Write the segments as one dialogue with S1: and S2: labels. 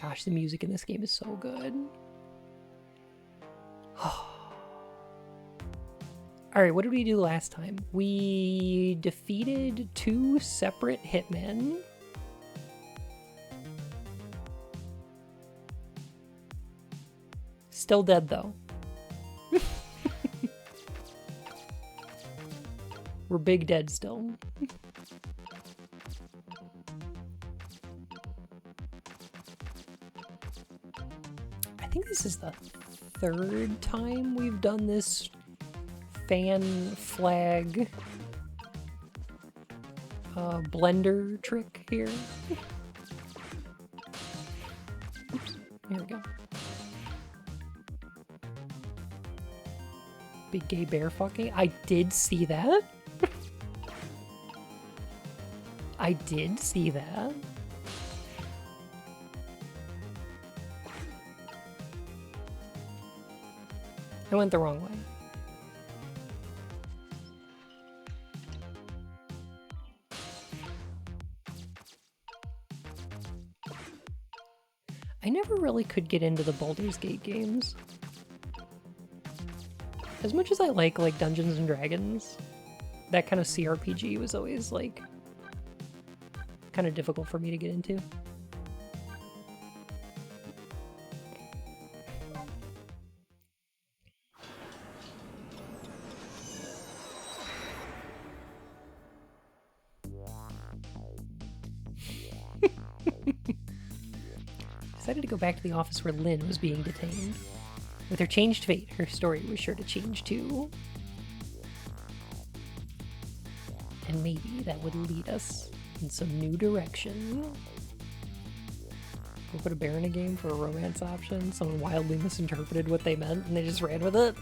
S1: Gosh, the music in this game is so good. Alright, what did we do last time? We defeated 2 separate hitmen. Still dead, though. We're big dead still. I think this is the 3rd time we've done this fan flag blender trick here. Oops, here we go. Big gay bear fucking. I did see that. I did see that. I went the wrong way. I never really could get into the Baldur's Gate games. As much as I like Dungeons and Dragons, that kind of CRPG was always like kind of difficult for me to get into. Decided to go back to the office where Lynn was being detained. With her changed fate, her story was sure to change too. And maybe that would lead us in some new direction. We'll put a bear in a game for a romance option. Someone wildly misinterpreted what they meant and they just ran with it.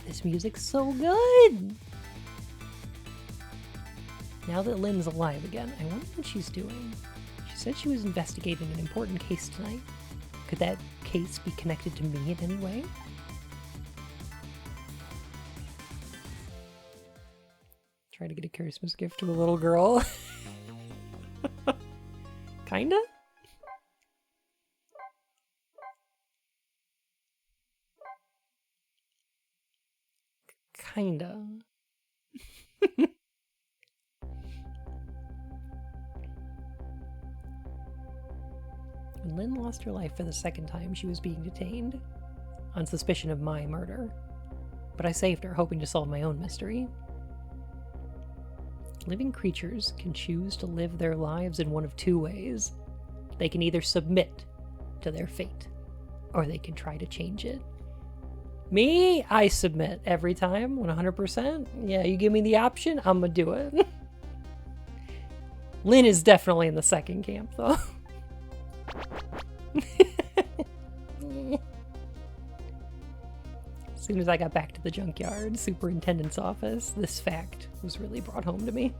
S1: This music's so good! Now that Lynn's alive again, I wonder what she's doing. She said she was investigating an important case tonight. Could that case be connected to me in any way? Trying to get a Christmas gift to a little girl. Kinda? Kinda. When Lynn lost her life for the 2nd time, she was being detained on suspicion of my murder. But I saved her, hoping to solve my own mystery. Living creatures can choose to live their lives in one of 2 ways. They can either submit to their fate, or they can try to change it. Me, I submit every time, 100%. Yeah, you give me the option, I'm gonna do it. Lynn is definitely in the 2nd camp, though. As soon as I got back to the junkyard superintendent's office, this fact was really brought home to me.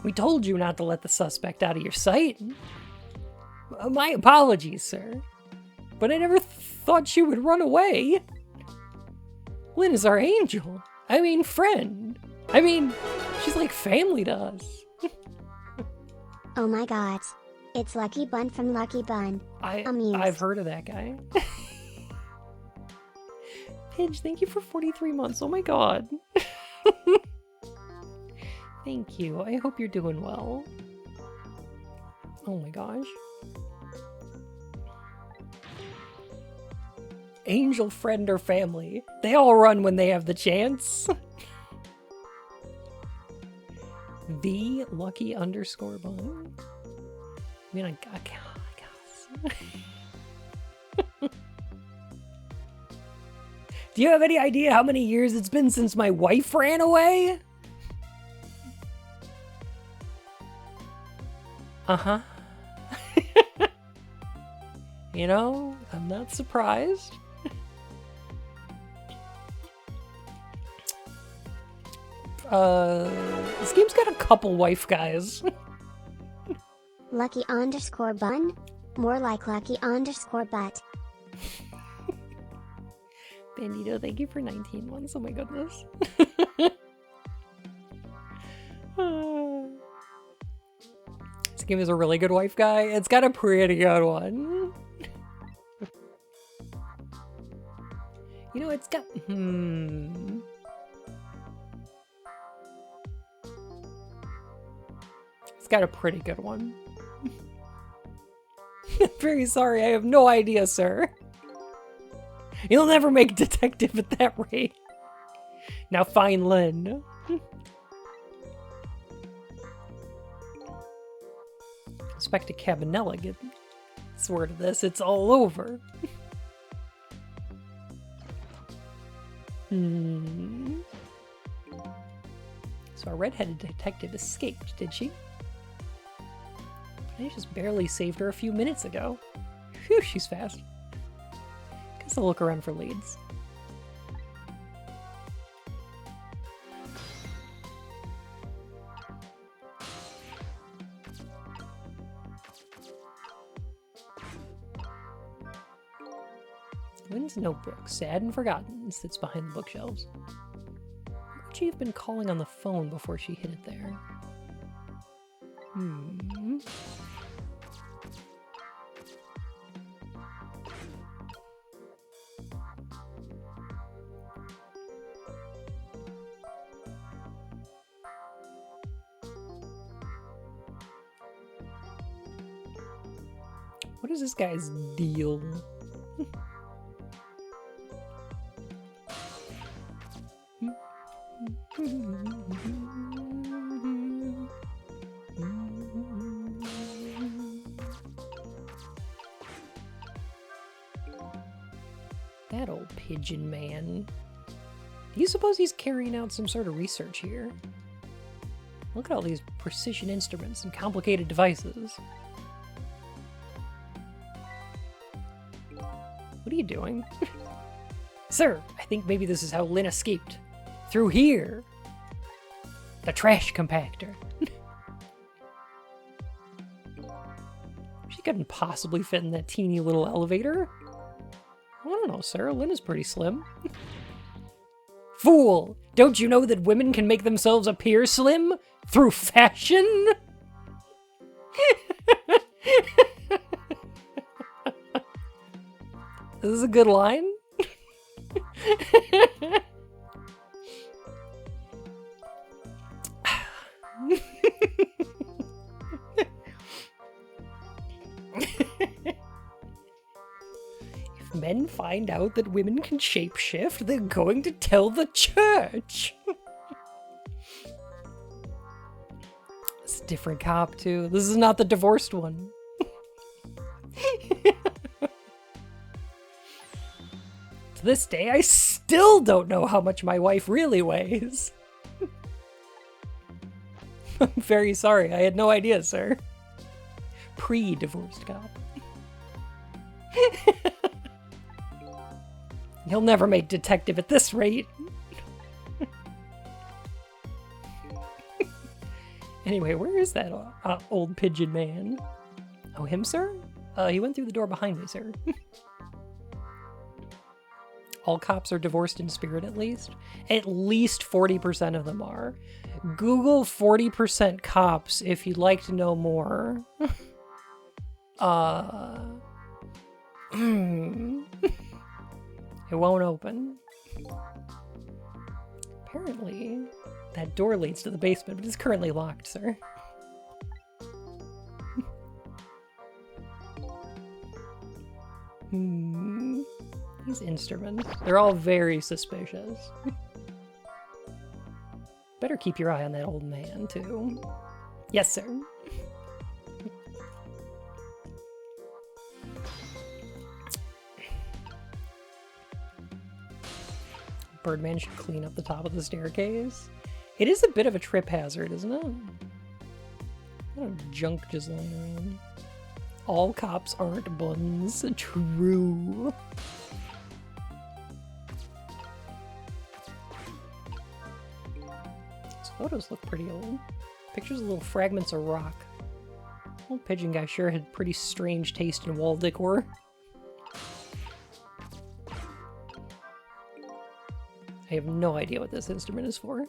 S1: We told you not to let the suspect out of your sight. My apologies, sir. But I never thought she would run away. Lynn is our angel. I mean, friend. I mean, she's like family to us.
S2: Oh my god. It's Lucky Bun from Lucky Bun.
S1: I've heard of that guy. Pidge, thank you for 43 months. Oh my god. Thank you. I hope you're doing well. Oh my gosh. Angel, friend, or family. They all run when they have the chance. The lucky _ bun. I mean, I guess. Do you have any idea how many years it's been since my wife ran away? Uh-huh. You know, I'm not surprised. This game's got a couple wife guys.
S2: Lucky_bun? More like lucky_butt.
S1: Bandito, thank you for 19 months. Oh my goodness. This game is a really good wife guy. It's got a pretty good one. You know, it's got... It's got a pretty good one. Very sorry, I have no idea, sir. You'll never make detective at that rate. Now find Lynn. Expect a Cabanella get word of this. It's all over. So our redheaded detective escaped, did she? I just barely saved her a few minutes ago. Phew, she's fast. Guess I'll look around for leads. Lynn's notebook, sad and forgotten, sits behind the bookshelves. Where would she have been calling on the phone before she hid it there? What is this guy's deal? That old pigeon man. Do you suppose he's carrying out some sort of research here? Look at all these precision instruments and complicated devices. What are you doing? Sir, I think maybe this is how Lynn escaped. Through here. The trash compactor. She couldn't possibly fit in that teeny little elevator. I don't know, sir. Lynn is pretty slim. Fool! Don't you know that women can make themselves appear slim? Through fashion? This is a good line. If men find out that women can shapeshift, they're going to tell the church. It's a different cop, too. This is not the divorced one. To this day, I still don't know how much my wife really weighs. I'm very sorry. I had no idea, sir. Pre-divorced cop. He'll never make detective at this rate. Anyway, where is that old pigeon man? Oh, him, sir? He went through the door behind me, sir. All cops are divorced in spirit, at least. At least 40% of them are. Google 40% cops if you'd like to know more. It won't open. Apparently, that door leads to the basement, but it's currently locked, sir. These instruments, they're all very suspicious. Better keep your eye on that old man, too. Yes, sir. Birdman should clean up the top of the staircase. It is a bit of a trip hazard, isn't it? A lot of junk just lying around. All cops aren't buns. True. These photos look pretty old. Pictures of little fragments of rock. Old pigeon guy sure had pretty strange taste in wall decor. I have no idea what this instrument is for.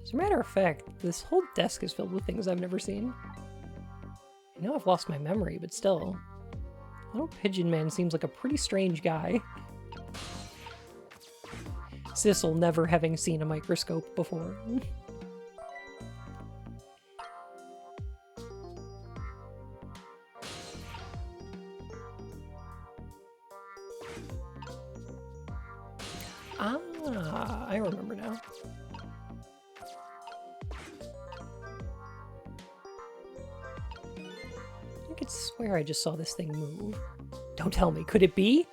S1: As a matter of fact, this whole desk is filled with things I've never seen. I know I've lost my memory, but still. Little pigeon man seems like a pretty strange guy. Sissel never having seen a microscope before. Ah, I remember now. I could swear I just saw this thing move. Don't tell me, could it be?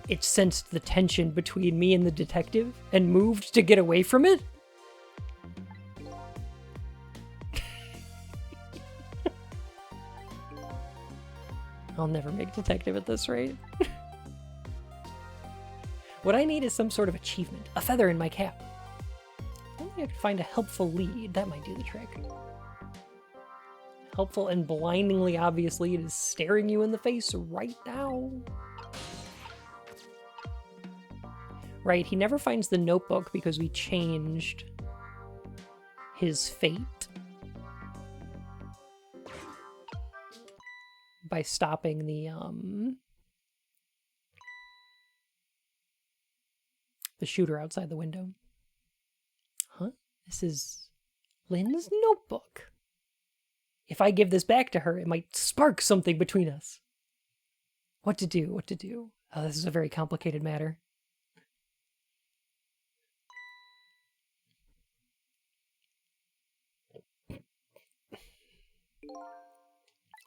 S1: It sensed the tension between me and the detective and moved to get away from it? I'll never make detective at this rate. What I need is some sort of achievement, a feather in my cap. If only I could find a helpful lead, that might do the trick. Helpful and blindingly obvious lead is staring you in the face right now. Right, he never finds the notebook because we changed his fate by stopping the shooter outside the window. Huh? This is Lynn's notebook. If I give this back to her, it might spark something between us. What to do? What to do? Oh, this is a very complicated matter.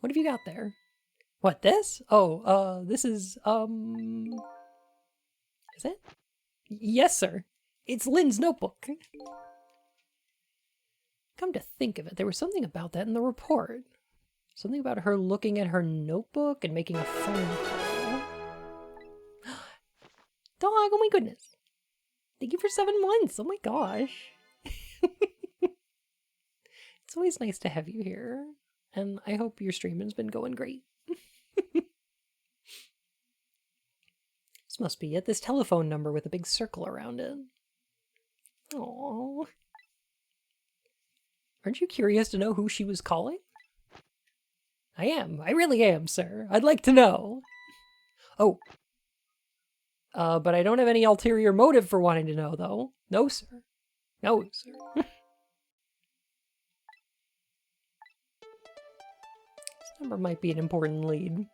S1: What have you got there? What, this? Oh, this is, is it? Yes, sir. It's Lynn's notebook. Come to think of it, there was something about that in the report. Something about her looking at her notebook and making a phone call. Dog, oh my goodness. Thank you for 7 months. Oh my gosh. It's always nice to have you here. And I hope your streaming's been going great. This must be it. This telephone number with a big circle around it. Aww. Aren't you curious to know who she was calling? I am. I really am, sir. I'd like to know. Oh. But I don't have any ulterior motive for wanting to know, though. No, sir. No, sir. This number might be an important lead.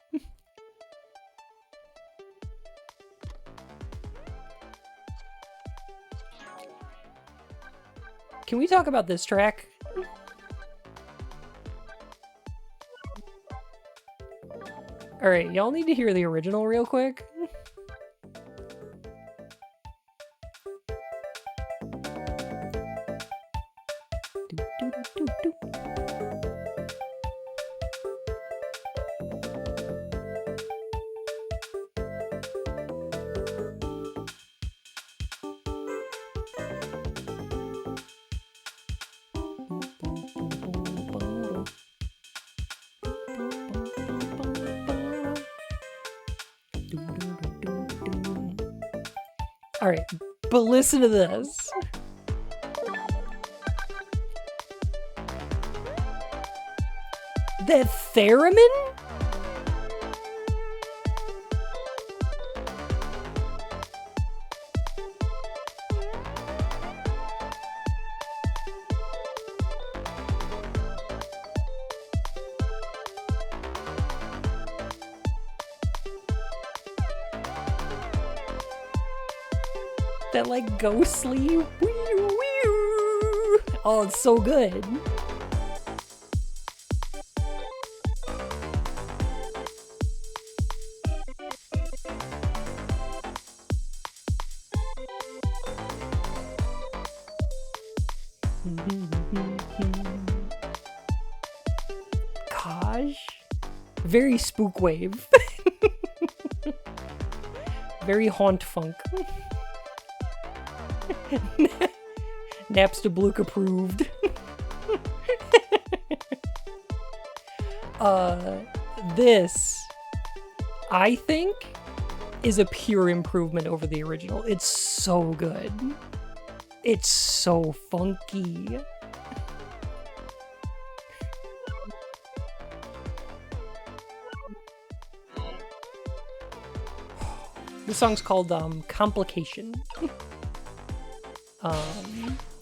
S1: Can we talk about this track? Alright, y'all need to hear the original real quick. Alright, but listen to this. That theremin? That like ghostly wee wee. Oh, it's so good. Gosh. Very spook wave. Very haunt funk. Napster Bluke approved. This, I think, is a pure improvement over the original. It's so good. It's so funky. This song's called Complication.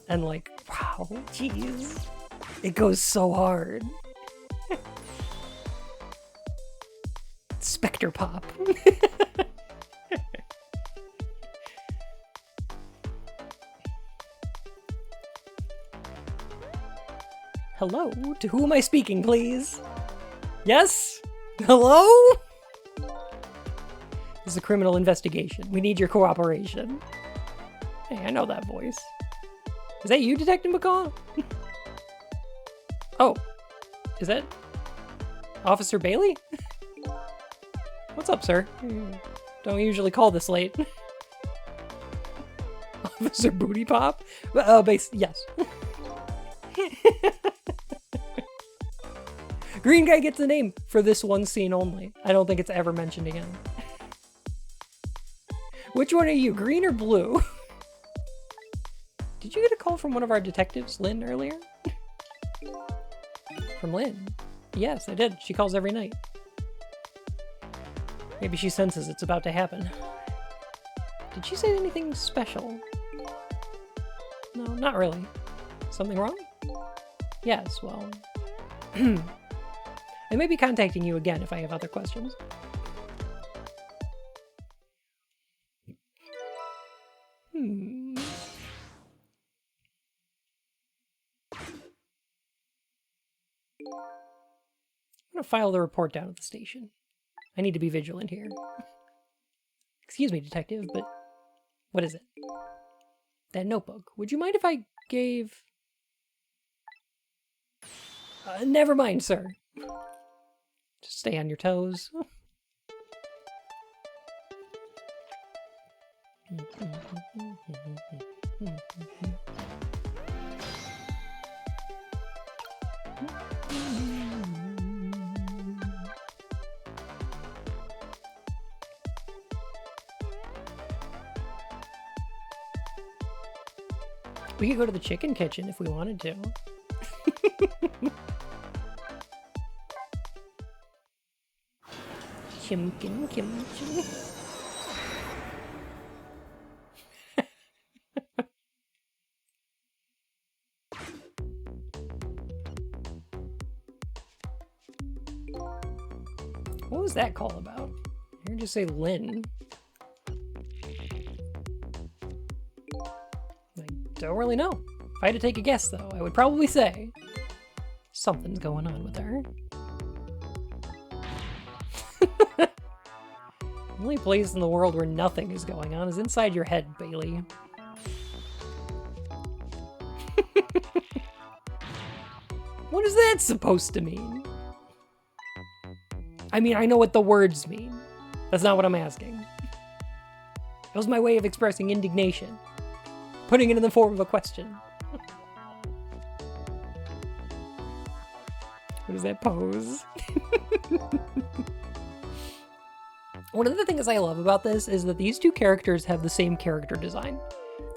S1: And like, wow, jeez. It goes so hard. Spectre pop. Hello? To who am I speaking, please? Yes? Hello? This is a criminal investigation. We need your cooperation. Hey, I know that voice. Is that you, Detective McCall? Oh. Is that Officer Bailey? What's up, sir? Don't usually call this late. Officer Booty Pop? Yes. Green guy gets a name for this one scene only. I don't think it's ever mentioned again. Which one are you, green or blue? Did you get a call from one of our detectives, Lynn, earlier? From Lynn? Yes, I did. She calls every night. Maybe she senses it's about to happen. Did she say anything special? No, not really. Something wrong? Yes, well... I may be contacting you again if I have other questions. I'm gonna file the report down at the station. I need to be vigilant here. Excuse me, detective, but what is it? That notebook. Would you mind if I gave... never mind, sir. Just stay on your toes. We could go to the chicken kitchen if we wanted to. Chimkin kimchi. What was that call about? I heard you say Lynn. I don't really know. If I had to take a guess, though, I would probably say something's going on with her. The only place in the world where nothing is going on is inside your head, Bailey. What is that supposed to mean? I mean, I know what the words mean. That's not what I'm asking. It was my way of expressing indignation. Putting it in the form of a question. What is that pose? One of the things I love about this is that these two characters have the same character design.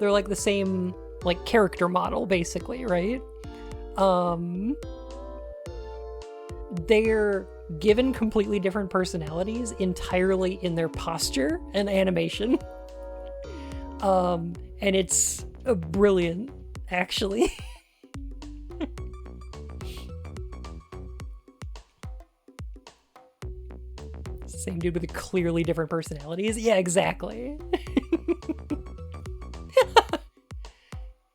S1: They're like the same, like, character model, basically, right? They're given completely different personalities entirely in their posture and animation. And it's brilliant, actually. Same dude with clearly different personalities. Yeah, exactly.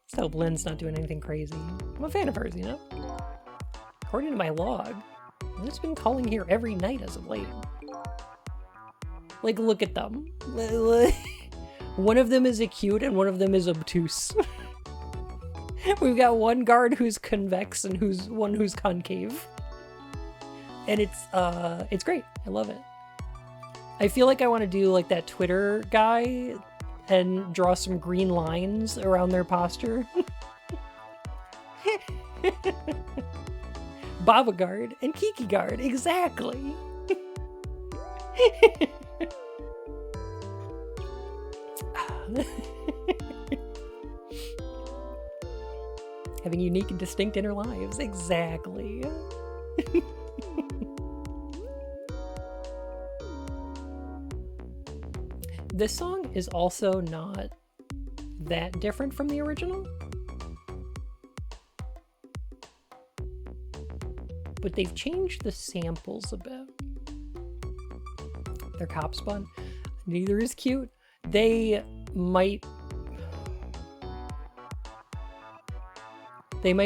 S1: Just hope Lynn's not doing anything crazy. I'm a fan of hers, you know? According to my log, Lynn's been calling here every night as of late. Like, look at them. One of them is acute and one of them is obtuse. We've got one guard who's convex and one who's concave. And it's great. I love it. I feel like I want to do like that Twitter guy and draw some green lines around their posture. Baba Guard and Kiki Guard, exactly. Having unique and distinct inner lives, exactly. This song is also not that different from the original. But they've changed the samples a bit. They're cop spun. Neither is cute. They might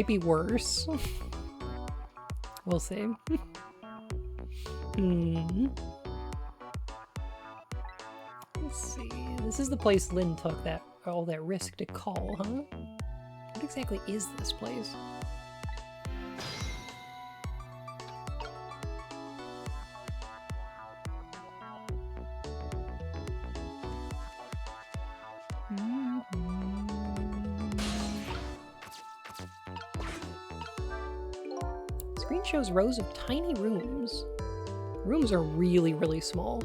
S1: be worse. We'll see. Let's see. This is the place Lynn took all that risk to call, huh? What exactly is this place? Screen shows rows of tiny rooms. Rooms are really, really small.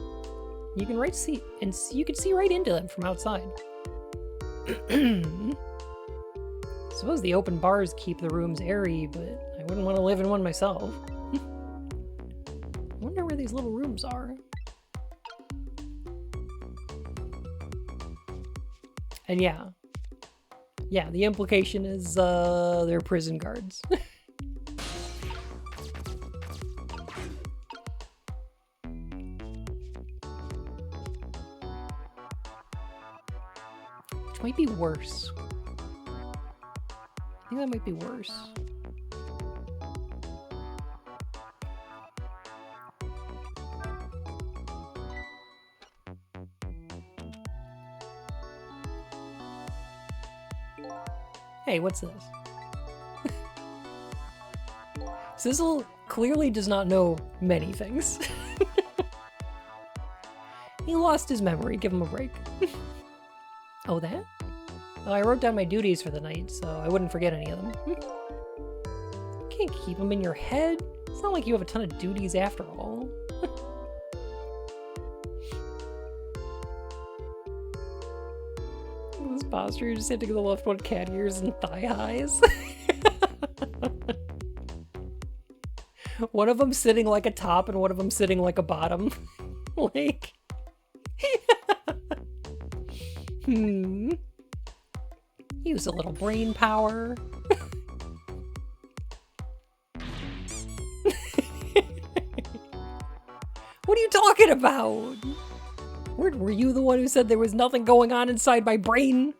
S1: You can see right into them from outside. Suppose the open bars keep the rooms airy, but I wouldn't want to live in one myself. I wonder where these little rooms are. And yeah, the implication is they're prison guards. Which might be worse. I think that might be worse. Hey, what's this? Sizzle clearly does not know many things. He lost his memory, give him a break. Oh, that? Oh, I wrote down my duties for the night, so I wouldn't forget any of them. You can't keep them in your head. It's not like you have a ton of duties after all. This posture, you're just hitting the left one cat ears and thigh highs. One of them sitting like a top and one of them sitting like a bottom. Like... Use a little brain power. What are you talking about? Were you the one who said there was nothing going on inside my brain?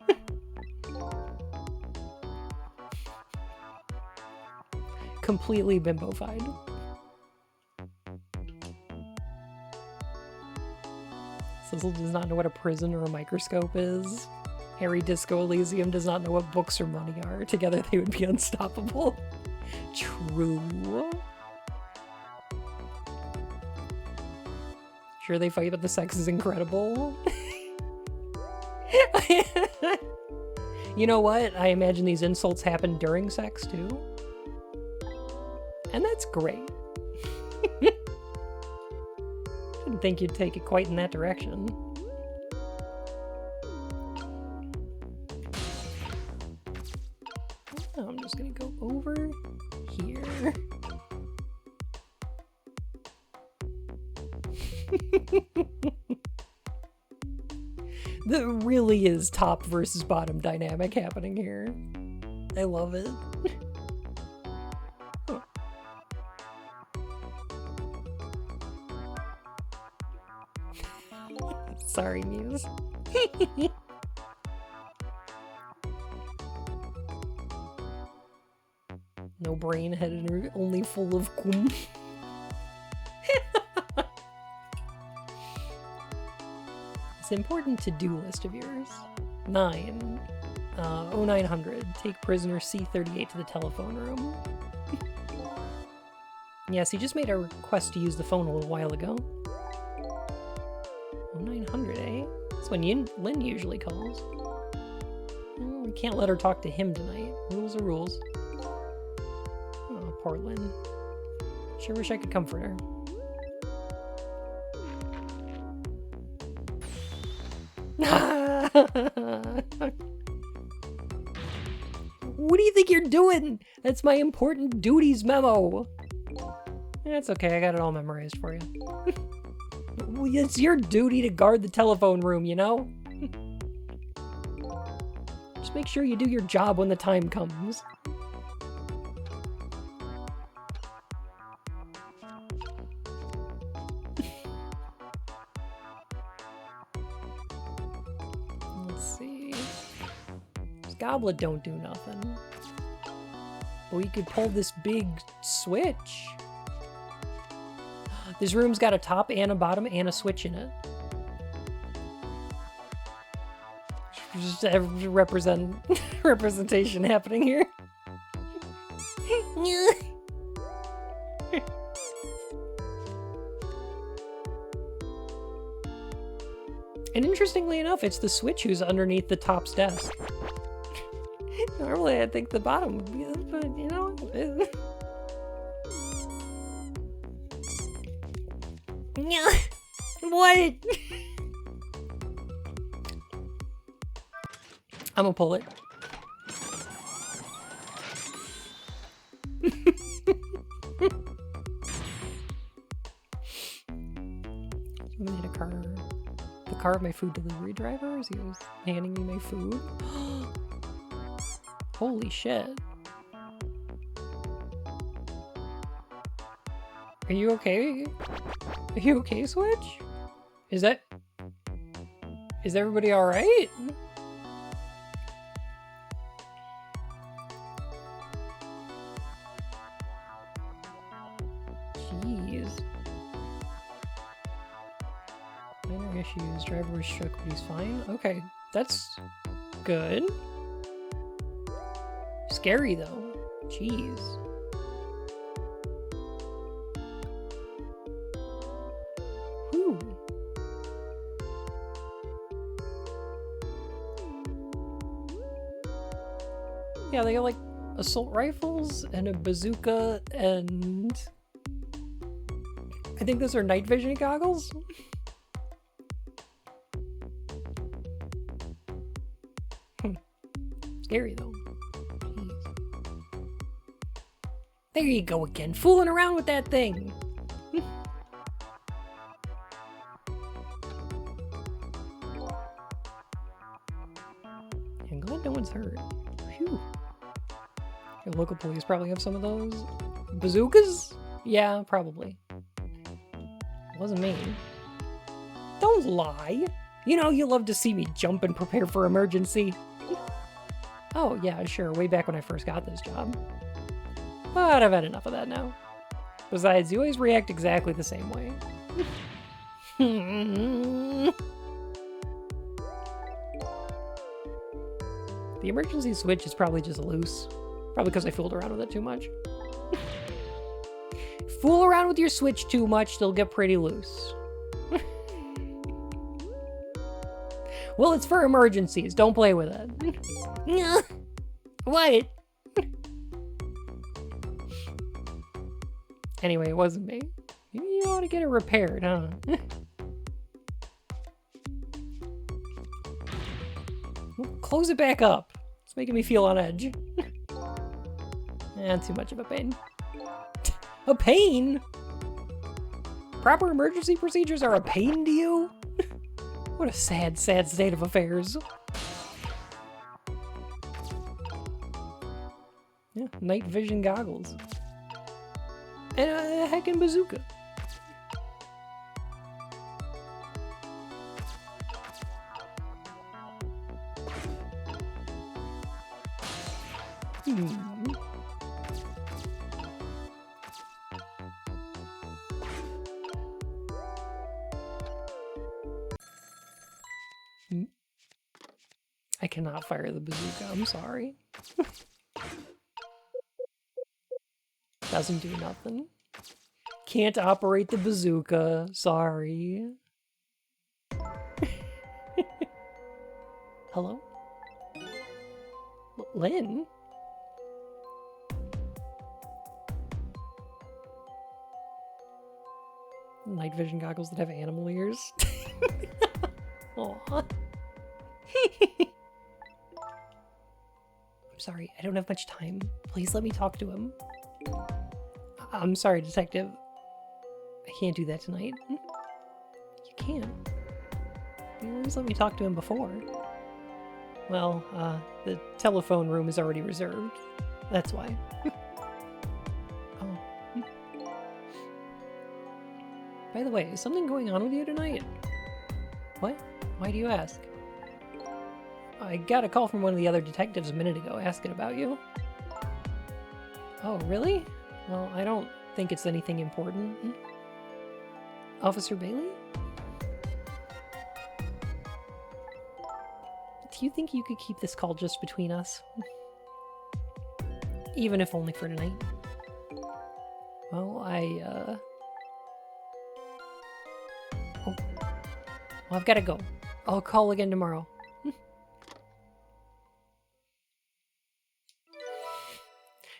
S1: Completely bimbofied. Sizzle does not know what a prism or a microscope is. Harry Disco Elysium does not know what books or money are. Together they would be unstoppable. True. Sure, they fight, but the sex is incredible. You know what? I imagine these insults happen during sex, too. And that's great. Didn't think you'd take it quite in that direction. Oh, I'm just gonna go over here. There really is top versus bottom dynamic happening here. I love it. Huh. Sorry, Muse. No brain head, only full of cum. It's important to-do list of yours. 9. 0900. Take prisoner C38 to the telephone room. Yes, he just made a request to use the phone a little while ago. 0900, eh? That's when Lynn usually calls. Oh, we can't let her talk to him tonight. Rules are rules. Oh, poor Lynn. Sure wish I could comfort her. What do you think you're doing? That's my important duties memo. That's okay, I got it all memorized for you. It's your duty to guard the telephone room, you know? Just make sure you do your job when the time comes. Let's see. This goblet don't do nothing. But we could pull this big switch. This room's got a top and a bottom and a switch in it. Just representation happening here. And interestingly enough, it's the switch who's underneath the top's desk. Normally, I think the bottom would be, but you know. What? I'm gonna pull it. Someone hit a car. The car of my food delivery driver as he was handing me my food. Holy shit. Are you okay? Are you okay, Switch? Is everybody alright? Jeez. Minor issues. Driver was shook, but he's fine. Okay, that's good. Scary though. Jeez. Whew. Yeah, they got like assault rifles and a bazooka and I think those are night vision goggles. Scary though. Jeez. There you go again, fooling around with that thing. I'm glad no one's hurt. Phew. Your local police probably have some of those. Bazookas? Yeah, probably. It wasn't me. Don't lie. You know you love to see me jump and prepare for emergency. Oh, yeah, sure, way back when I first got this job. But I've had enough of that now. Besides, you always react exactly the same way. The emergency switch is probably just loose. Probably because I fooled around with it too much. Fool around with your switch too much, they'll get pretty loose. Well, it's for emergencies. Don't play with it. What? Anyway, it wasn't me. You ought to get it repaired, huh? Well, close it back up. It's making me feel on edge. Too much of a pain. A pain? Proper emergency procedures are a pain to you? What a sad, sad state of affairs. Yeah, night vision goggles. And a heckin' bazooka. I cannot fire the bazooka, I'm sorry. Doesn't do nothing. Can't operate the bazooka, sorry. Hello? Lynn? Night vision goggles that have animal ears. Aw. I'm sorry, I don't have much time. Please let me talk to him. I'm sorry, detective. I can't do that tonight. You can't. You always let me talk to him before. Well, the telephone room is already reserved. That's why. Oh. By the way, is something going on with you tonight? What? Why do you ask? I got a call from one of the other detectives a minute ago asking about you. Oh, really? Well, I don't think it's anything important. Officer Bailey? Do you think you could keep this call just between us? Even if only for tonight? Well, Oh. Well, I've gotta go. I'll call again tomorrow.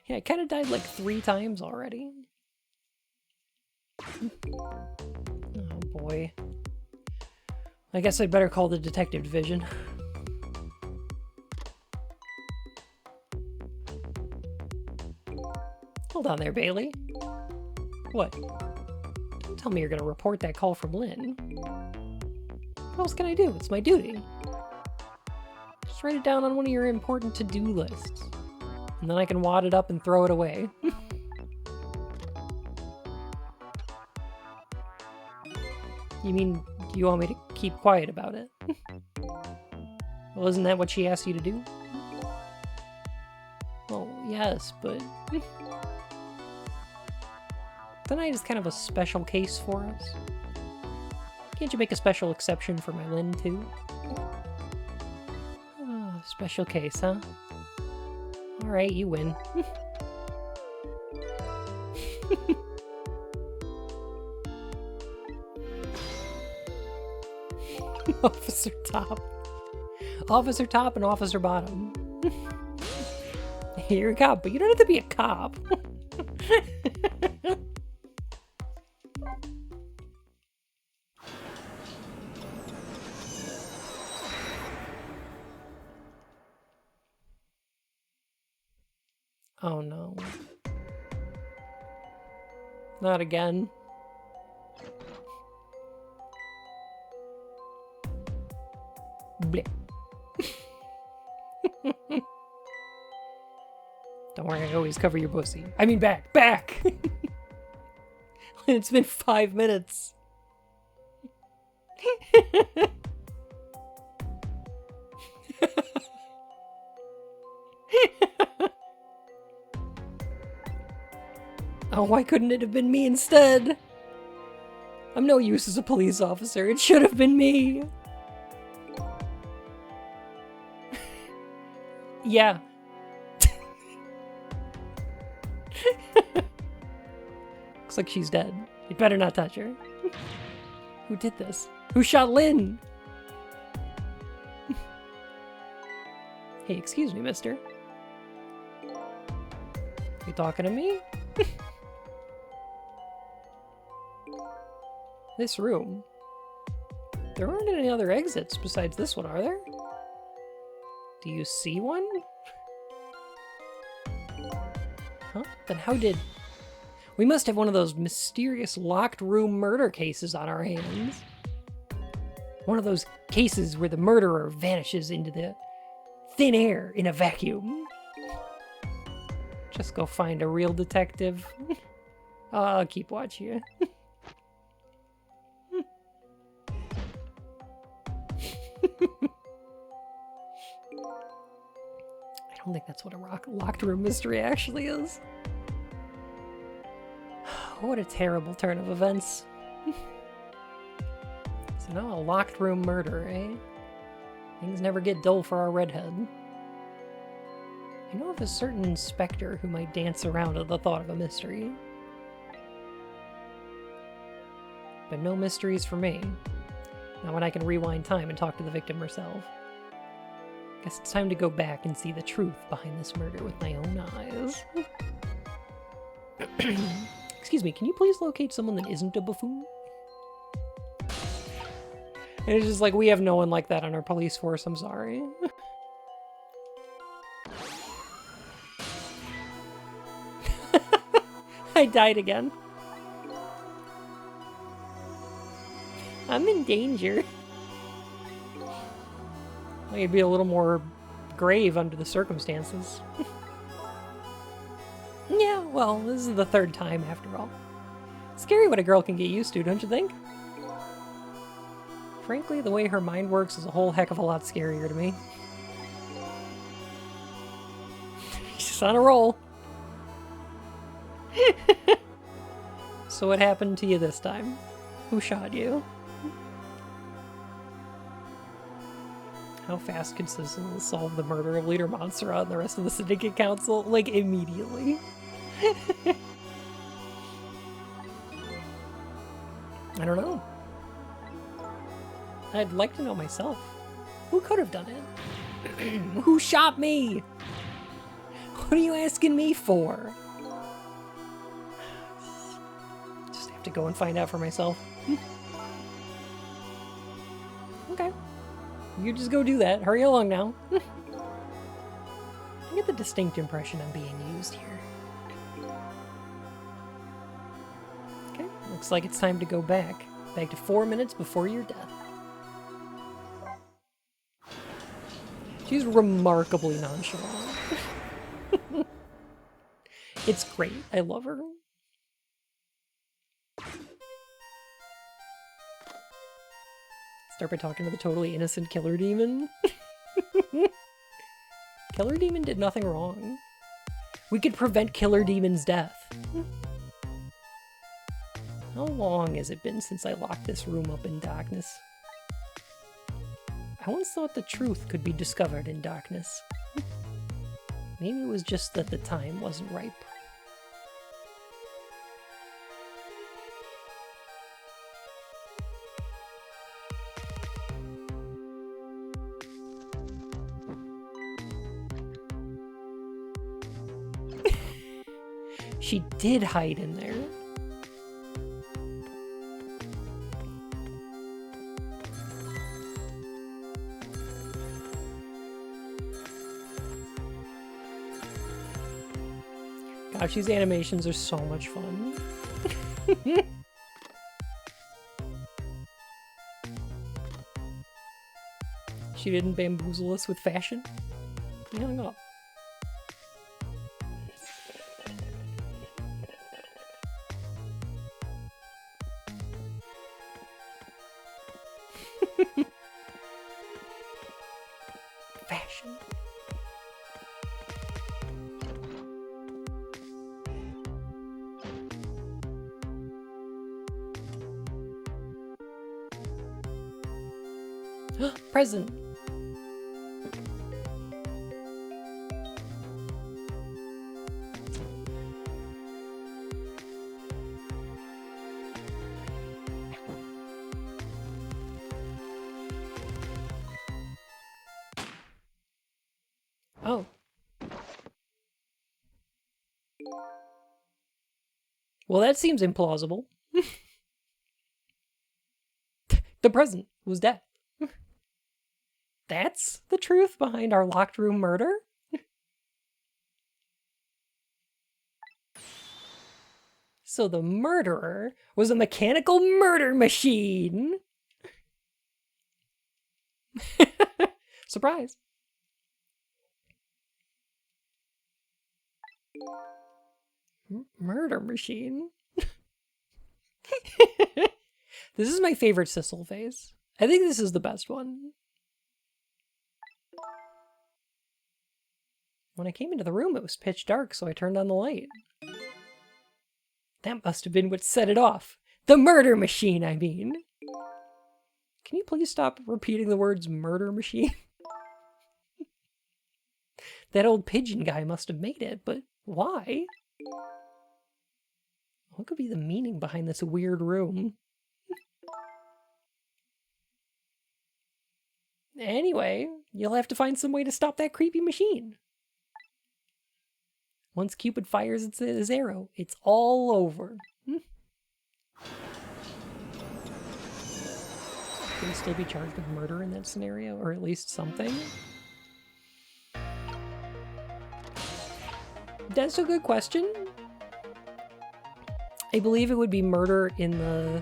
S1: Yeah, I kinda died like 3 times already. Oh boy. I guess I'd better call the detective division. Hold on there, Bailey. What? Don't tell me you're gonna report that call from Lynn. What else can I do? It's my duty. Just write it down on one of your important to-do lists. And then I can wad it up and throw it away. You mean you want me to keep quiet about it? Well, isn't that what she asked you to do? Well, yes, but... Tonight is kind of a special case for us. Can't you make a special exception for my Lynn, too? Oh, special case, huh? Alright, you win. Officer Top. Officer Top and Officer Bottom. You're a cop, but you don't have to be a cop. Oh no. Not again. Bleh. Don't worry, I always cover your pussy. I mean back! Back! It's been 5 minutes. Oh, why couldn't it have been me instead? I'm no use as a police officer. It should have been me. Yeah. Looks like she's dead. You better not touch her. Who did this? Who shot Lynn? Hey, excuse me, mister. You talking to me? This room. There aren't any other exits besides this one, are there? Do you see one? Huh? Then how did... We must have one of those mysterious locked room murder cases on our hands. One of those cases where the murderer vanishes into the thin air in a vacuum. Just go find a real detective. I'll keep watching you. I don't think that's what a locked room mystery actually is. What a terrible turn of events. So now a locked room murder, eh? Things Things never get dull for our redhead. I know of a certain inspector who might dance around at the thought of a mystery. But no mysteries for me. Not when I can rewind time and talk to the victim herself. Guess it's time to go back and see the truth behind this murder with my own eyes. Excuse me, can you please locate someone that isn't a buffoon? And it's just like, we have no one like that on our police force, I'm sorry. I died again. I'm in danger. I could be a little more grave under the circumstances. Yeah, well, this is the third time after all. Scary what a girl can get used to, don't you think? Frankly, the way her mind works is a whole heck of a lot scarier to me. She's on a roll. So what happened to you this time? Who shot you? How fast could citizens solve the murder of Leader Montserrat and the rest of the Syndicate Council? Like, immediately. I don't know. I'd like to know myself. Who could have done it? Who shot me? What are you asking me for? Just have to go and find out for myself. Okay. You just go do that. Hurry along now. I get the distinct impression I'm being used here. Okay, looks like it's time to go back. Back to 4 minutes before your death. She's remarkably nonchalant. It's great. I love her. Start by talking to the totally innocent Killer Demon. Killer Demon did nothing wrong. We could prevent Killer Demon's death. How long has it been since I locked this room up in darkness? I once thought the truth could be discovered in darkness. Maybe it was just that the time wasn't ripe. She did hide in there. Gosh, these animations are so much fun. She didn't bamboozle us with fashion. He hung up. Fashion. Present. Oh. Well, that seems implausible. The president was dead. That's the truth behind our locked room murder? So the murderer was a mechanical murder machine! Surprise. Murder machine? This is my favorite Sissel face. I think this is the best one. When I came into the room, it was pitch dark, so I turned on the light. That must have been what set it off. The murder machine, I mean. Can you please stop repeating the words murder machine? That old pigeon guy must have made it, but why? What could be the meaning behind this weird room? Anyway, you'll have to find some way to stop that creepy machine. Once Cupid fires his arrow, it's all over. Can he still be charged with murder in that scenario, or at least something? That's a good question. I believe it would be murder in the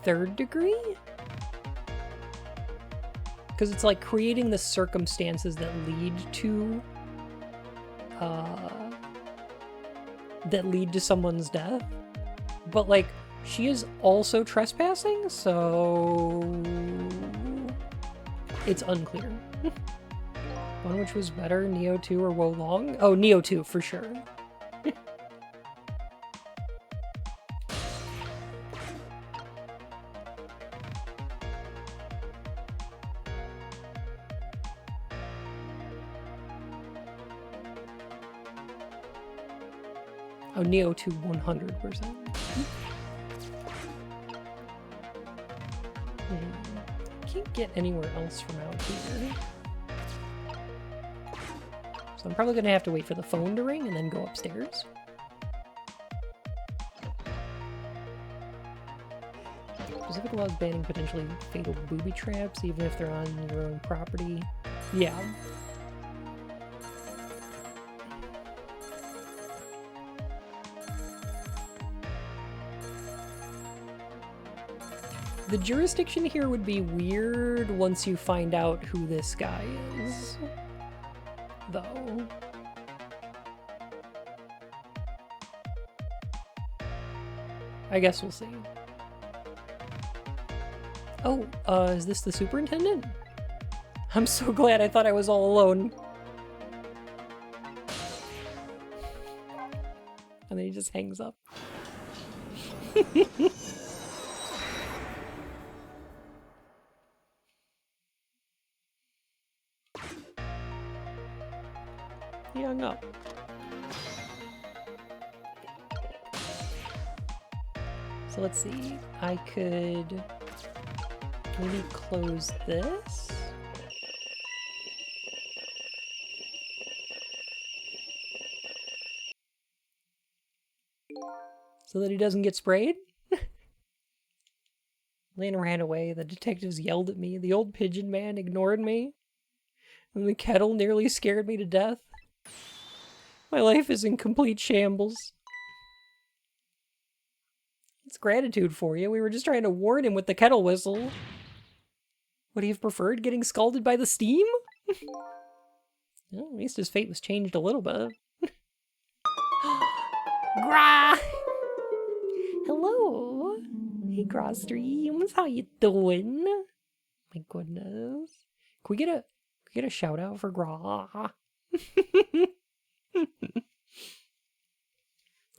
S1: 3rd degree? Because it's like creating the circumstances that lead to someone's death. But like, she is also trespassing, so it's unclear. One which was better, Neo 2 or Wo Long? Oh, Neo 2 for sure. Oh, Neo 2 100%. Can't get anywhere else from out here. So I'm probably gonna have to wait for the phone to ring and then go upstairs. Specific laws banning potentially fatal booby traps, even if they're on your own property. Yeah. The jurisdiction here would be weird once you find out who this guy is, though. I guess we'll see. Oh, is this the superintendent? I'm so glad. I thought I was all alone. And then he just hangs up. He hung up. So let's see. I could maybe close this. So that he doesn't get sprayed? Lana ran away. The detectives yelled at me. The old pigeon man ignored me. And the kettle nearly scared me to death. My life is in complete shambles. It's gratitude for you. We were just trying to warn him with the kettle whistle. Would he have preferred getting scalded by the steam? Well, at least his fate was changed a little bit. Gra! Hello! Hey, Gra Streams, how you doing? My goodness. Can we get a shout out for Gra?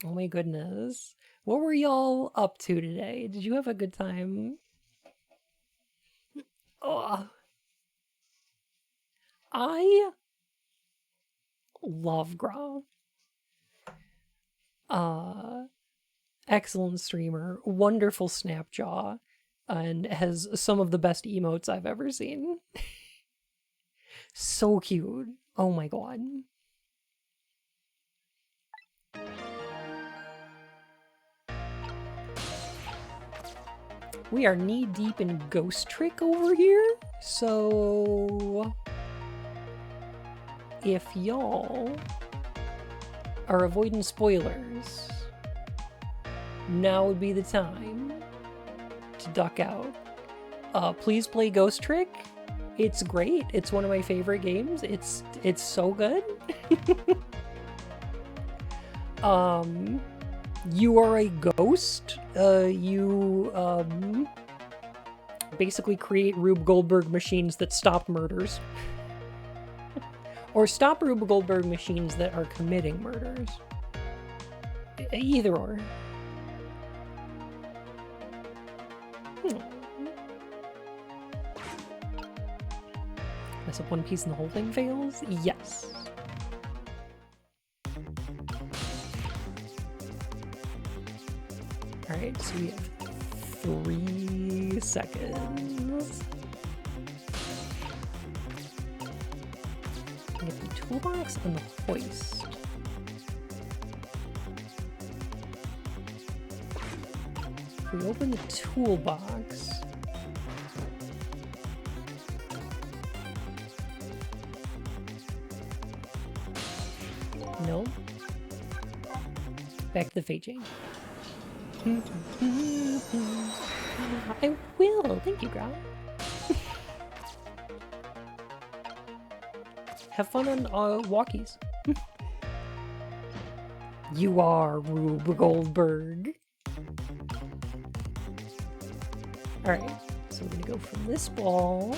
S1: Oh my goodness. What were y'all up to today? Did you have a good time? Oh. I love Gra. Excellent streamer, wonderful snapjaw, and has some of the best emotes I've ever seen. So cute. Oh my god. We are knee deep in Ghost Trick over here, so if y'all are avoiding spoilers, now would be the time to duck out. Please play Ghost Trick. It's great. It's one of my favorite games. It's so good. You are a ghost. You basically create Rube Goldberg machines that stop murders. Or stop Rube Goldberg machines that are committing murders. Either or. Mess up one piece and the whole thing fails? Yes. Alright, so we have 3 seconds. Get the toolbox and the hoist. If we open the toolbox, no. Back to the fate chain. I will. Thank you, Growl. Have fun on walkies. You are Rube Goldberg. Alright, so we're gonna go from this ball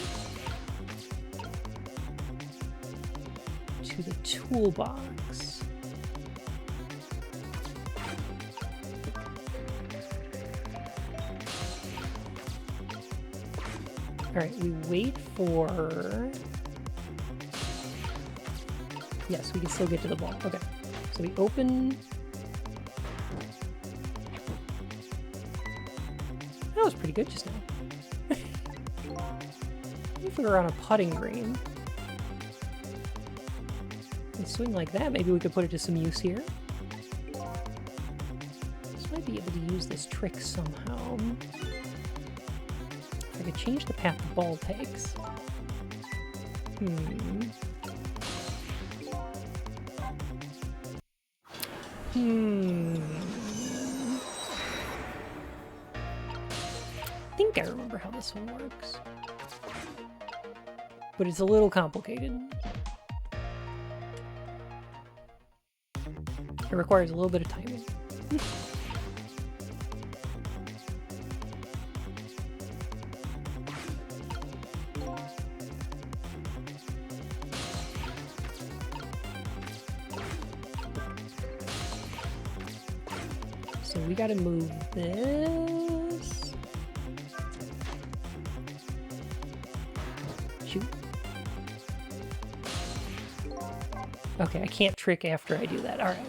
S1: to the toolbox. Alright, we wait for... Yes, we can still get to the ball. Okay, so we open... That was pretty good just now. If we were on a putting green and swing like that, maybe we could put it to some use here. This might be able to use this trick somehow. If I could change the path the ball takes. I think I remember how this one works. But it's a little complicated. It requires a little bit of timing. So we gotta move this. Shoot. Okay, I can't trick after I do that. All right.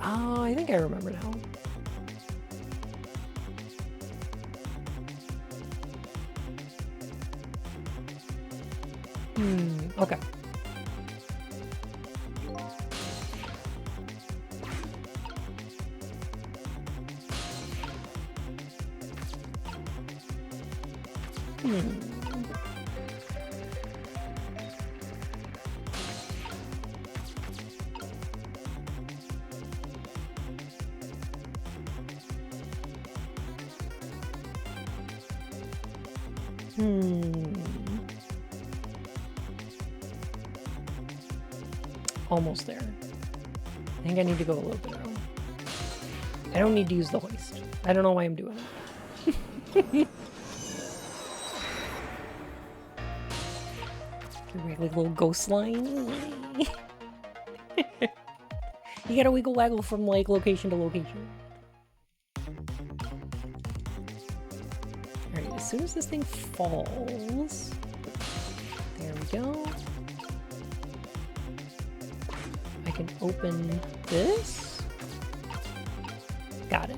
S1: Oh, I think I remember now. Okay. Almost there. I think I need to go a little bit around. I don't need to use the hoist. I don't know why I'm doing it. Like a little ghost line. You gotta wiggle waggle from like location to location. Alright, as soon as this thing falls, there we go. I can open this. Got it.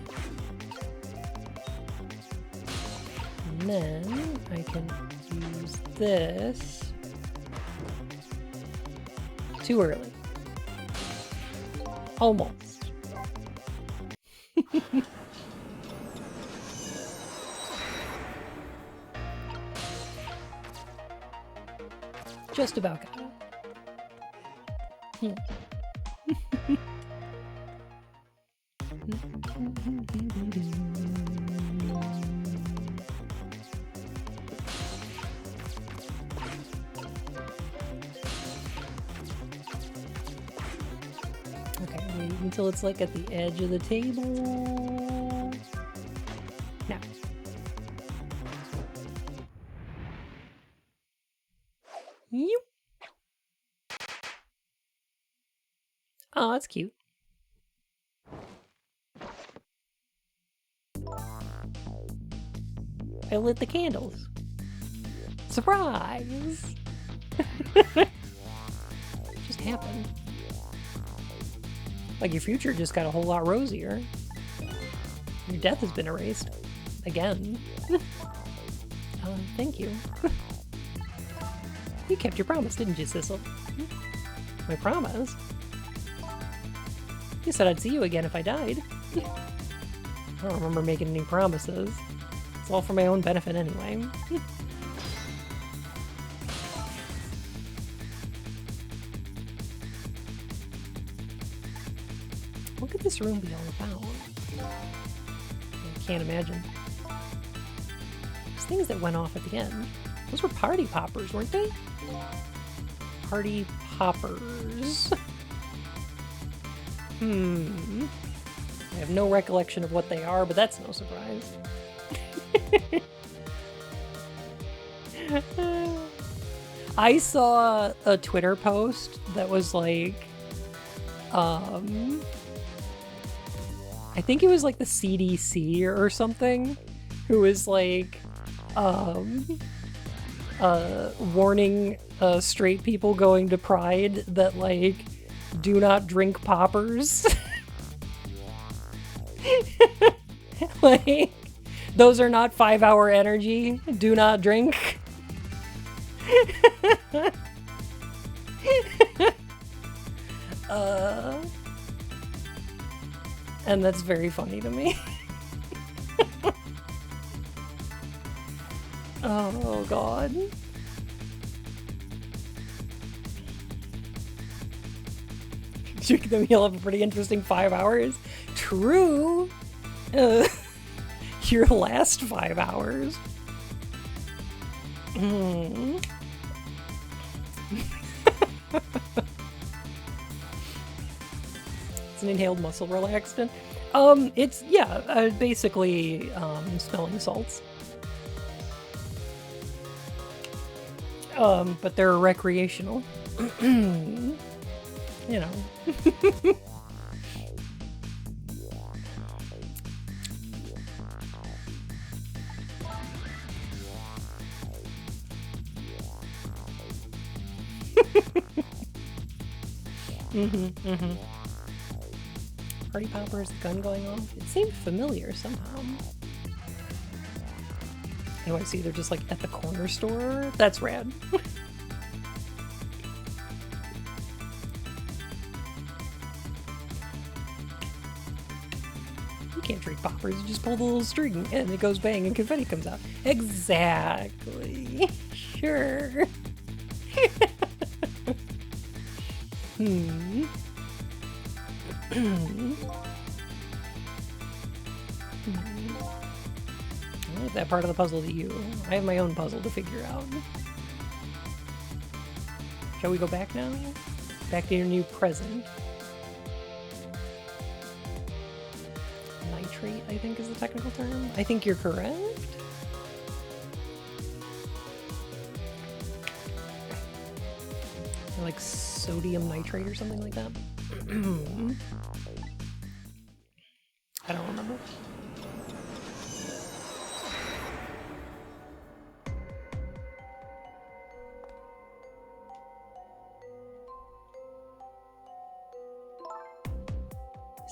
S1: And then I can use this. Too early. Almost. Just about got it. Okay, wait until it's like at the edge of the table. Now. Yoop. Oh, that's cute. I lit the candles. Surprise! Just happened. Like your future just got a whole lot rosier. Your death has been erased. Again. Thank you. You kept your promise, didn't you, Sissel? My promise? You said I'd see you again if I died. I don't remember making any promises. It's all for my own benefit anyway. What could this room be all about? I can't imagine. Those things that went off at the end. Those were party poppers, weren't they? Party poppers. I have no recollection of what they are, but that's no surprise. I saw a Twitter post that was like, I think it was like the CDC or something, who was like, warning straight people going to Pride that, like, do not drink poppers. Like, those are not 5-hour energy. Do not drink. And that's very funny to me. Oh, God. Drink them, you'll have a pretty interesting 5 hours. True. Your last 5 hours. It's an inhaled muscle relaxant. It's, yeah, basically, smelling salts. But they're recreational. You know. Party poppers, gun going off. It seemed familiar somehow. Oh, I see they're just like at the corner store. That's rad. You can't drink poppers, you just pull the little string and it goes bang and confetti comes out. Exactly. Sure. I'll leave that part of the puzzle to you. I have my own puzzle to figure out. Shall we go back now? Back to your new present. Nitrate, I think is the technical term. I think you're correct. Like sodium nitrate or something like that. I don't remember.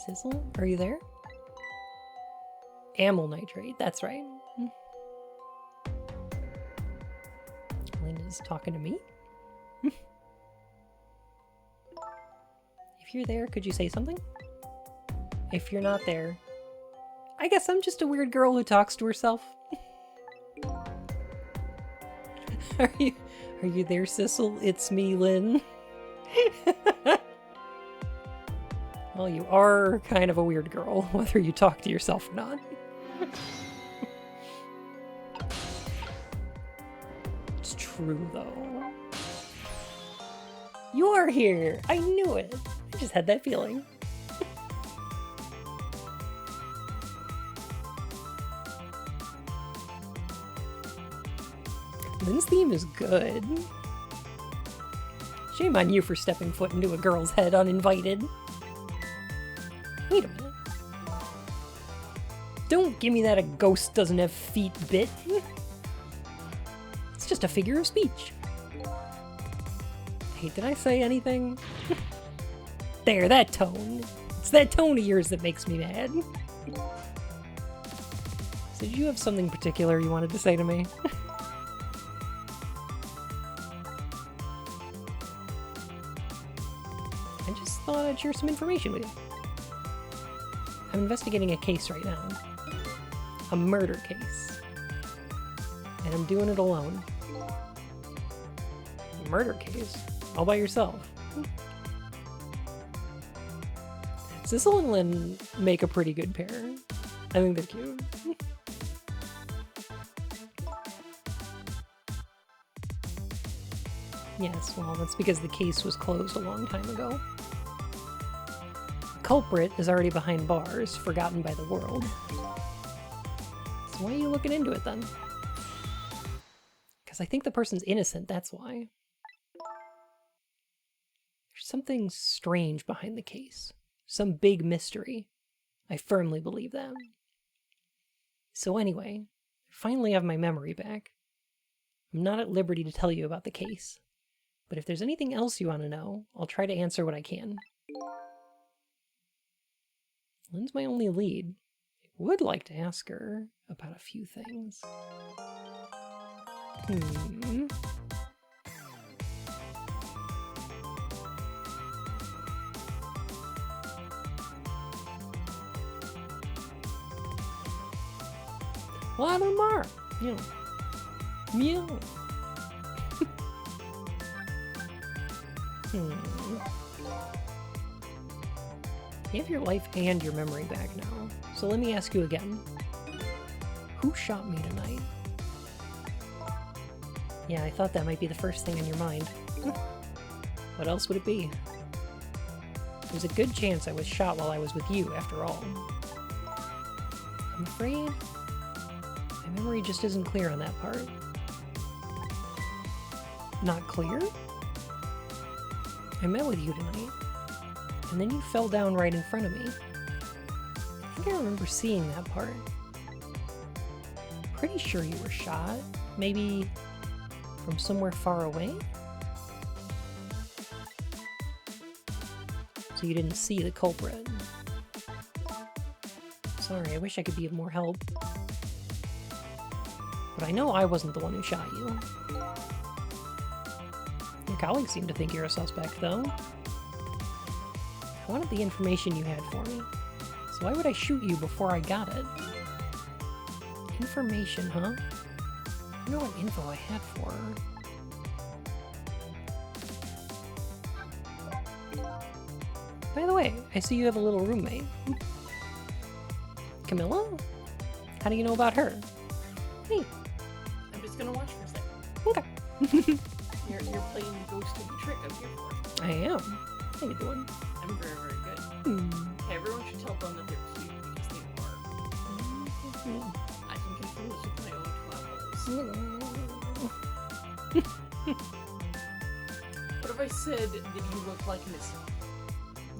S1: Sizzle, are you there? Amyl nitrate, that's right. Linda's talking to me. If you're there, could you say something? If you're not there, I guess I'm just a weird girl who talks to herself. Are you there, Sissel? It's me, Lynn. Well, you are kind of a weird girl, whether you talk to yourself or not. It's true, though. You are here! I knew it! I just had that feeling. Lynn's theme is good. Shame on you for stepping foot into a girl's head uninvited. Wait a minute. Don't give me that a ghost doesn't have feet bit. It's just a figure of speech. Hey, did I say anything? There, that tone. It's that tone of yours that makes me mad. So did you have something particular you wanted to say to me? I just thought I'd share some information with you. I'm investigating a case right now. A murder case. And I'm doing it alone. A murder case? All by yourself? Sissel and Lynn make a pretty good pair. I think they're cute. Yes, well, that's because the case was closed a long time ago. The culprit is already behind bars, forgotten by the world. So why are you looking into it then? Because I think the person's innocent, that's why. There's something strange behind the case. Some big mystery. I firmly believe that. So anyway, I finally have my memory back. I'm not at liberty to tell you about the case. But if there's anything else you want to know, I'll try to answer what I can. Lynn's my only lead. I would like to ask her about a few things. A lot of them are. You know. Meow. You have your life and your memory back now. So let me ask you again. Who shot me tonight? Yeah, I thought that might be the first thing on your mind. What else would it be? There's a good chance I was shot while I was with you, after all. I'm afraid my memory just isn't clear on that part. Not clear? I met with you tonight, and then you fell down right in front of me. I think I remember seeing that part. Pretty sure you were shot. Maybe from somewhere far away? So you didn't see the culprit. Sorry, I wish I could be of more help. But I know I wasn't the one who shot you. Your colleagues seem to think you're a suspect, though. I wanted the information you had for me, so why would I shoot you before I got it? Information, huh? I wonder what info I had for her. By the way, I see you have a little roommate. Camilla? How do you know about her? Hey.
S3: I'm just gonna watch for a second.
S1: Okay.
S3: You're playing the ghost of the trick I'm here for.
S1: I am. How you doing?
S3: I'm very, very good. Hey, everyone should tell them that they're cute because they are. I can confirm this with my own travels. What if I said that you look like Missy?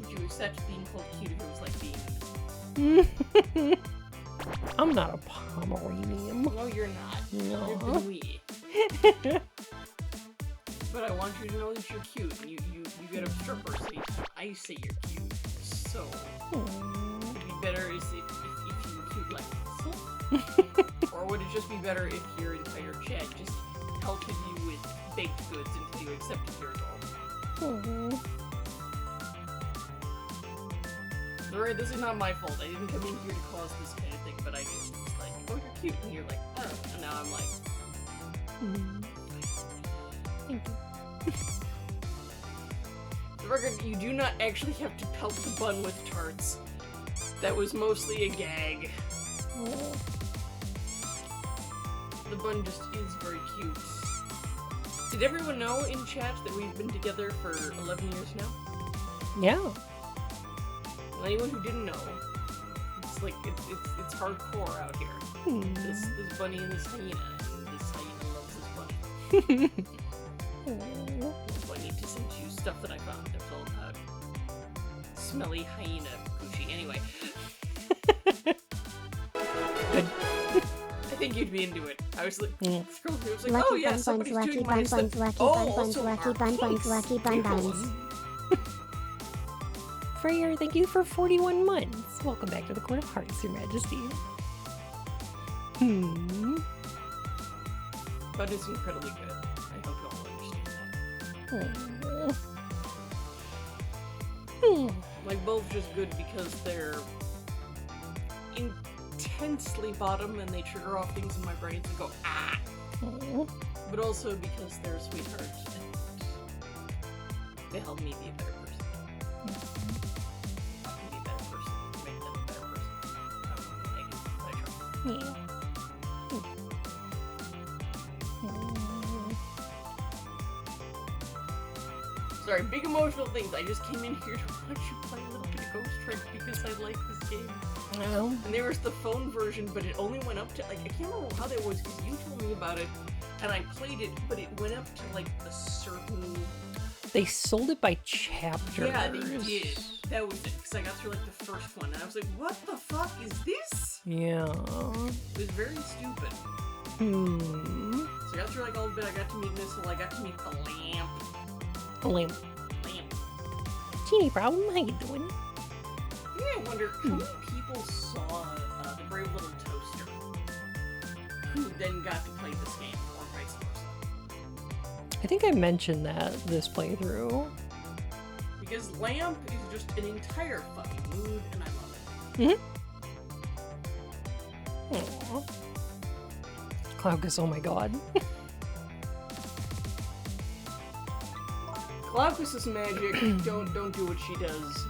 S3: Would you accept being called cute if it was like being...
S1: I'm not a Pomeranian.
S3: No, you're not.
S1: No.
S3: You're Dewey. But I want you to know that you're cute, and you get a stripper say I say you're cute. So it'd be better if you were cute like this. Or would it just be better if your entire chat just pelted you with baked goods until you accepted your adult? Alright, this is not my fault. I didn't come in here to cause this kind of thing, but I just was like, oh, you're cute, and you're like, oh, and now I'm like,
S1: Thank you.
S3: For the record, you do not actually have to pelt the bun with tarts. That was mostly a gag. The bun just is very cute. Did everyone know in chat that we've been together for 11 years now?
S1: Yeah.
S3: Well, anyone who didn't know, it's like, it's hardcore out here. This bunny and this hyena, and this hyena loves this bunny. Do I need to say listen to stuff that I found that felt smelly hyena Gucci. Anyway.
S1: Good.
S3: I think you'd be into it. I was like, scrolling through, I was like,
S2: Lucky
S3: oh yeah,
S2: bun
S3: somebody's
S2: buns,
S3: doing
S2: lucky
S3: my
S2: bun
S3: stuff.
S2: buns, lucky
S3: Oh,
S2: bun buns,
S3: also
S2: lucky bun buns,
S3: arcades.
S2: lucky bun buns.
S1: Freyr, thank you for 41 months. Welcome back to the Court of Hearts, Your Majesty.
S3: But it's incredibly good. I hope you all understand that. Like, both just good because they're intensely bottom and they trigger off things in my brain to go, ah! But also because they're sweethearts and they help me be a better person. I can be a better person to make them a better person. I don't know what I do, but I try.
S1: Yeah.
S3: Sorry, big emotional things. I just came in here to watch you play a little bit of Ghost Trick because I like this game.
S1: Well,
S3: And there was the phone version, but it only went up to, like, I can't remember how that was because you told me about it, and I played it, but it went up to, like, a certain...
S1: they sold it by chapters.
S3: Yeah, they did. That was it, because I got through, like, the first one, and I was like, what the fuck is this?
S1: Yeah.
S3: It was very stupid. So I got through, like, all of it. I got to meet Missile, I got to meet the lamp.
S1: Lame.
S3: Lamp.
S1: Teeny problem, how you doing?
S3: Yeah, I wonder how many people saw the Brave Little Toaster who then got to play this game, or vice versa.
S1: I think I mentioned that this playthrough.
S3: Because Lamp is just an entire fucking mood, and I love it.
S1: Aww. Cloudgus, oh my god.
S3: Glaucus is magic. Don't do what she does.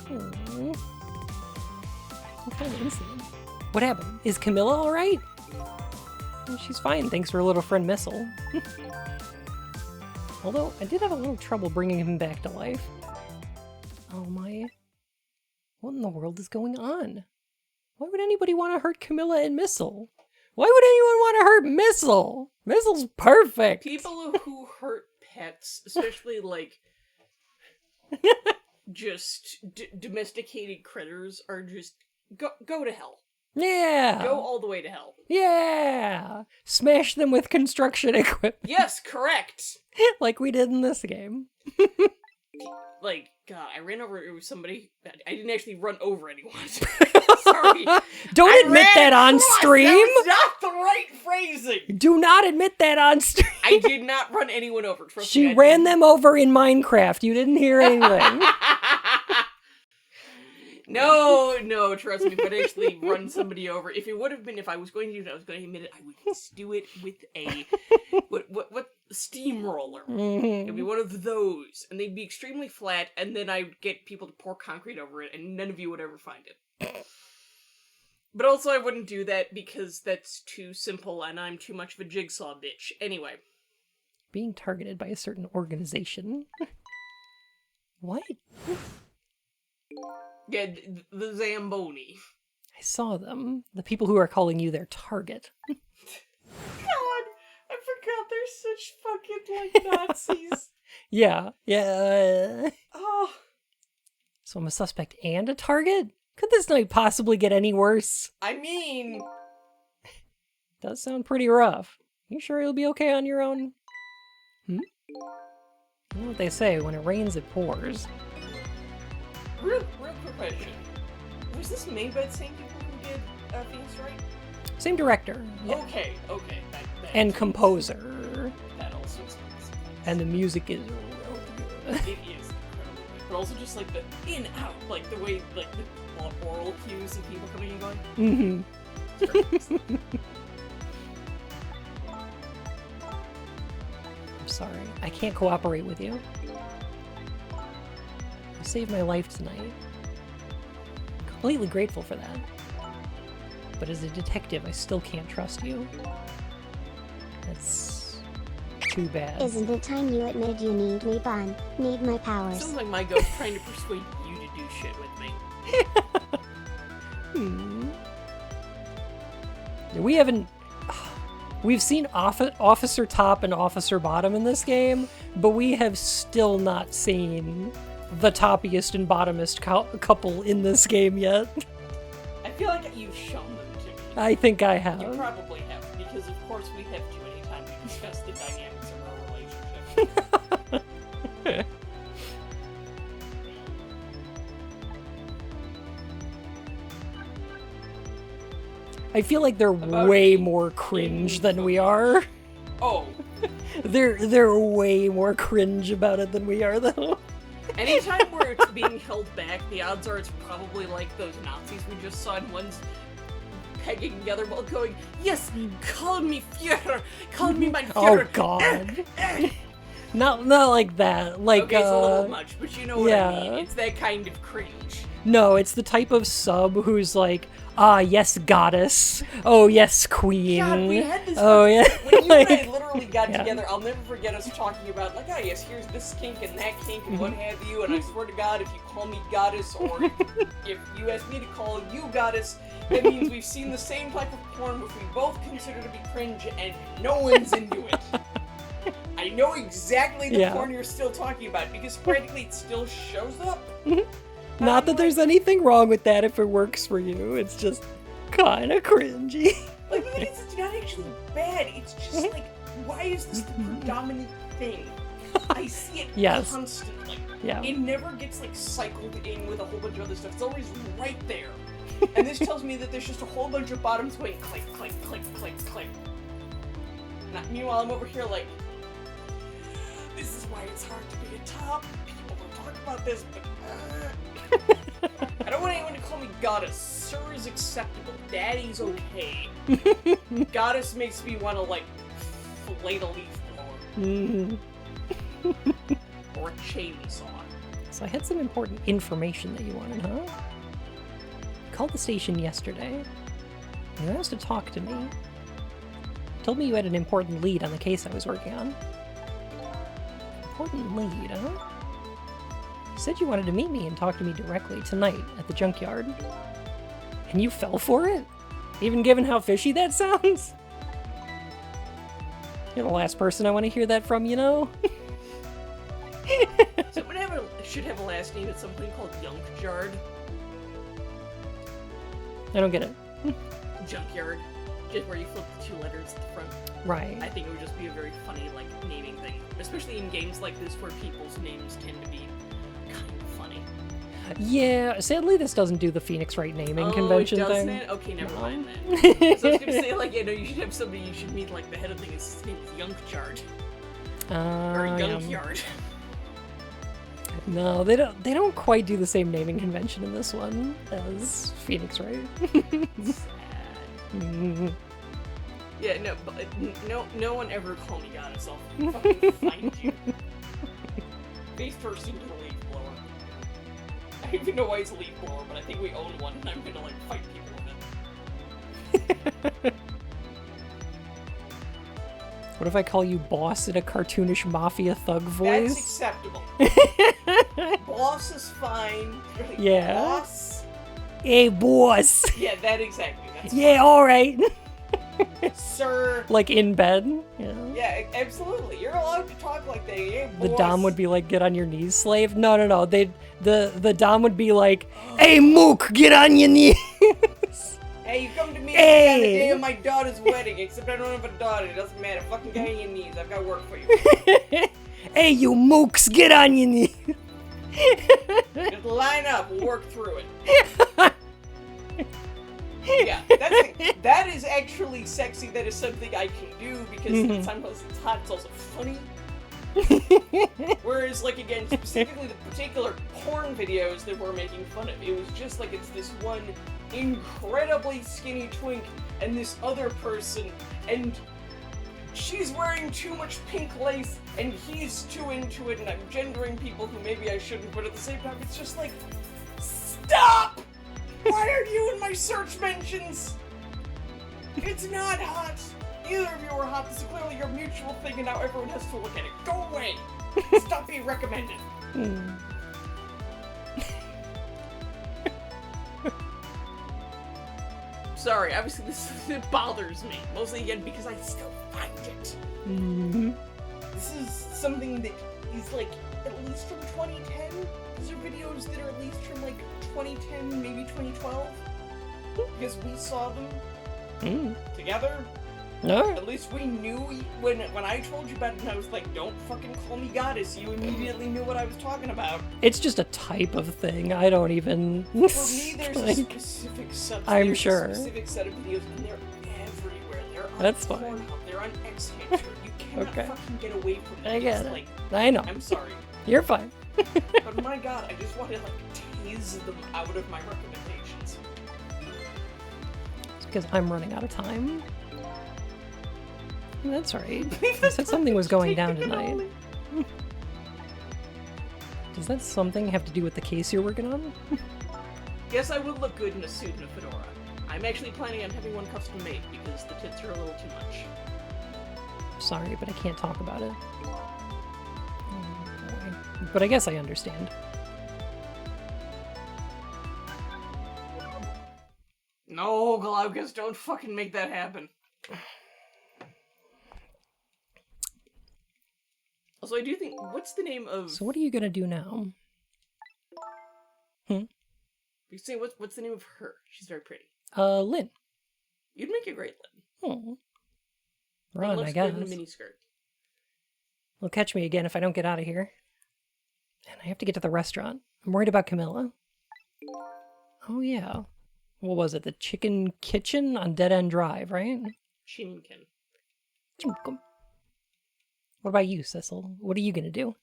S1: Aww. What kind of incident? What happened? Is Camilla alright? Oh, she's fine, thanks for her little friend Missile. Although, I did have a little trouble bringing him back to life. Oh my... what in the world is going on? Why would anybody want to hurt Camilla and Missile? Why would anyone want to hurt Missile? Missile's perfect!
S3: People who hurt pets, especially, like, just domesticated critters, are just... Go to hell.
S1: Yeah!
S3: Go all the way to hell.
S1: Yeah! Smash them with construction equipment.
S3: Yes, correct!
S1: Like we did in this game.
S3: Like, God, I ran over somebody. I didn't actually run over anyone. Sorry.
S1: Don't
S3: I
S1: admit
S3: ran
S1: that on
S3: across.
S1: stream!
S3: That was not the right phrasing!
S1: Do not admit that on stream!
S3: I did not run anyone over. Trust me,
S1: She
S3: I
S1: ran
S3: didn't.
S1: them over in Minecraft. You didn't hear anything.
S3: No, trust me, but actually run somebody over. If it would have been, if I was going to do it, I was going to admit it, I would just do it with a, what steamroller. It'd be one of those, and they'd be extremely flat, and then I'd get people to pour concrete over it, and none of you would ever find it. But also I wouldn't do that because that's too simple, and I'm too much of a jigsaw bitch. Anyway.
S1: Being targeted by a certain organization. What?
S3: Yeah, the Zamboni.
S1: I saw them. The people who are calling you their target.
S3: God, I forgot they're such fucking, like, Nazis.
S1: Yeah.
S3: Oh.
S1: So I'm a suspect and a target? Could this night possibly get any worse?
S3: I mean...
S1: Does sound pretty rough. You sure you'll be okay on your own? You know what they say, when it rains it pours.
S3: Real quick question. Was this made by the same people who did Phoenix Wright?
S1: Same director. Yeah.
S3: Okay. That
S1: And composer.
S3: That also explains.
S1: And the music is really good.
S3: It is incredibly good. But also just like the in, out, like the way, like the oral cues of people coming and going. It's great.
S1: I'm sorry. I can't cooperate with you. You saved my life tonight. I'm completely grateful for that. But as a detective, I still can't trust you. That's too bad.
S2: Isn't it time you admitted you need me, Bun? Need my powers?
S3: Sounds like my ghost trying to persuade you to do shit with me.
S1: We haven't... We've seen Officer Top and Officer Bottom in this game, but we have still not seen the toppiest and bottomest couple in this game yet.
S3: I feel like you've shown them to me.
S1: I think I have.
S3: You probably have, because of course we have to anytime we discuss the dynamics of our relationship.
S1: I feel like they're way more cringe than we are.
S3: Oh.
S1: They're way more cringe about it than we are, though.
S3: Anytime where it's being held back, the odds are it's probably like those Nazis we just saw, and one's pegging together while going, "Yes, call me Führer, call me my Führer."
S1: Oh God. Not like that. Like,
S3: okay, it's a little much, but you know what
S1: yeah.
S3: I mean. It's that kind of cringe.
S1: No, it's the type of sub who's like, "Ah, yes, goddess. Oh, yes, queen.
S3: God, we had this.
S1: Oh, yeah."
S3: When you
S1: Like,
S3: and I literally got
S1: yeah.
S3: together, I'll never forget us talking about, like, oh, yes, here's this kink and that kink and what have you, and I swear to God, if you call me goddess, or if you ask me to call you goddess, that means we've seen the same type of porn which we both consider to be cringe, and no one's into it. I know exactly the porn you're still talking about, because practically it still shows up.
S1: Not that there's anything wrong with that if it works for you. It's just kind of cringy.
S3: Like, it's not actually bad. It's just like, why is this the predominant thing? I see it constantly.
S1: Yeah.
S3: It never gets like cycled in with a whole bunch of other stuff. It's always right there. And this tells me that there's just a whole bunch of bottoms going click, click, click, click, click. Meanwhile, I'm over here like, this is why it's hard to be a top. People don't talk about this, but I don't want anyone to call me goddess. Sir is acceptable. Daddy's okay. Goddess makes me want to, like, fillet a leaf blower. Or a chainsaw.
S1: So I had some important information that you wanted, huh? You called the station yesterday. And you asked to talk to me. Told me you had an important lead on the case I was working on. Important lead, huh? You said you wanted to meet me and talk to me directly tonight at the junkyard. And you fell for it? Even given how fishy that sounds? You're the last person I want to hear that from, you know?
S3: Someone should have a last name. It's something called Junkyard.
S1: I don't get it.
S3: Junkyard. Just where you flip the two letters at the front.
S1: Right.
S3: I think it would just be a very funny, like, naming thing. Especially in games like this where people's names tend to be kind of funny.
S1: Yeah, sadly this doesn't do the Phoenix Wright naming convention
S3: it doesn't?
S1: thing.
S3: Okay, never mind then. So I was gonna say, like, you know, you should have somebody you should meet, like, the head of things. His name is Junkyard. Or Junkyard.
S1: No, they don't quite do the same naming convention in this one as Phoenix Wright.
S3: Sad. Yeah, no one ever call me goddess. I'll fucking find you. Face first into the leaf blower. I don't even know why it's a leaf blower, but I think we own one, and I'm gonna, like, fight people with it.
S1: What if I call you boss in a cartoonish mafia thug voice?
S3: That's acceptable. Boss is fine.
S1: Yeah.
S3: Boss?
S1: Hey, boss!
S3: Yeah, that exactly. That's
S1: yeah, alright.
S3: Sir.
S1: Like in bed? Yeah.
S3: Yeah, absolutely. You're allowed to talk like that. Yeah, boss.
S1: The Dom would be like, get on your knees, slave? No. The Dom would be like, hey, Mook, get on your knees!
S3: Hey, you come to me on the
S1: Hey!
S3: day of my daughter's wedding, except I don't have a daughter. It doesn't matter. Fucking get on your knees. I've got work for you.
S1: Hey, you mooks, get on your knees!
S3: Just line up. We'll work through it. Yeah, that is actually sexy. That is something I can do because sometimes it's hot. It's also funny. Whereas, like, again, specifically the particular porn videos that we're making fun of, it was just like it's this one incredibly skinny twink and this other person, and she's wearing too much pink lace and he's too into it, and I'm gendering people who maybe I shouldn't, but at the same time it's just like, stop! Why are you in my search mentions? It's not hot. Neither of you are hot. This is clearly your mutual thing, and now everyone has to look at it. Go away. Stop being recommended. sorry. Obviously, it bothers me. Mostly, again, because I still find it.
S1: Mm-hmm.
S3: This is something that is, like, at least from 2010. These are videos that are at least from, like, 2010, maybe 2012. Because we saw them together.
S1: No.
S3: At least we knew when I told you about it and I was like, don't fucking call me goddess, you immediately knew what I was talking about.
S1: It's just a type of thing. I don't even...
S3: For me, there's a specific subset.
S1: I'm sure.
S3: A specific set of videos, and they're everywhere. They're on
S1: That's fine.
S3: Pornhub, they're on X-Hamster. You cannot fucking get away from them.
S1: I get it.
S3: Like,
S1: I know.
S3: I'm sorry.
S1: You're fine.
S3: But my god, I just want to, like, tease them out of my recommendations.
S1: It's because I'm running out of time. That's right. I said something was going down tonight. Does that something have to do with the case you're working on?
S3: Yes, I would look good in a suit and a fedora. I'm actually planning on having one custom made because the tits are a little too much.
S1: Sorry, but I can't talk about it. Oh, boy. But I guess I understand.
S3: No, Glaucus, don't fucking make that happen. Also, I do think, what's the name of...
S1: So what are you gonna do now?
S3: You say, what's the name of her? She's very pretty.
S1: Lynn.
S3: You'd make a great Lynn.
S1: Oh. Run,
S3: looks
S1: I guess.
S3: good in a miniskirt.
S1: They'll catch me again if I don't get out of here. And I have to get to the restaurant. I'm worried about Camilla. Oh yeah. What was it? The Chicken Kitchen on Dead End Drive, right?
S3: Chinkin.
S1: What about you, Cecil? What are you gonna do?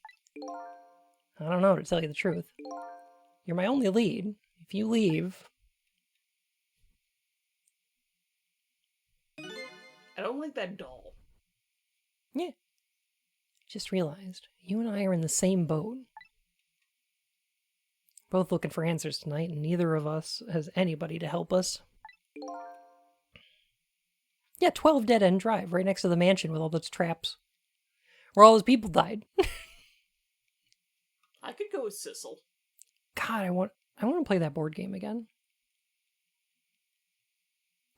S1: I don't know, to tell you the truth. You're my only lead. If you leave...
S3: I don't like that doll.
S1: Yeah. Just realized, you and I are in the same boat. Both looking for answers tonight, and neither of us has anybody to help us. Yeah, 12 Dead End Drive, right next to the mansion with all those traps. Where all those people died.
S3: I could go with Sissel.
S1: God, I want to play that board game again.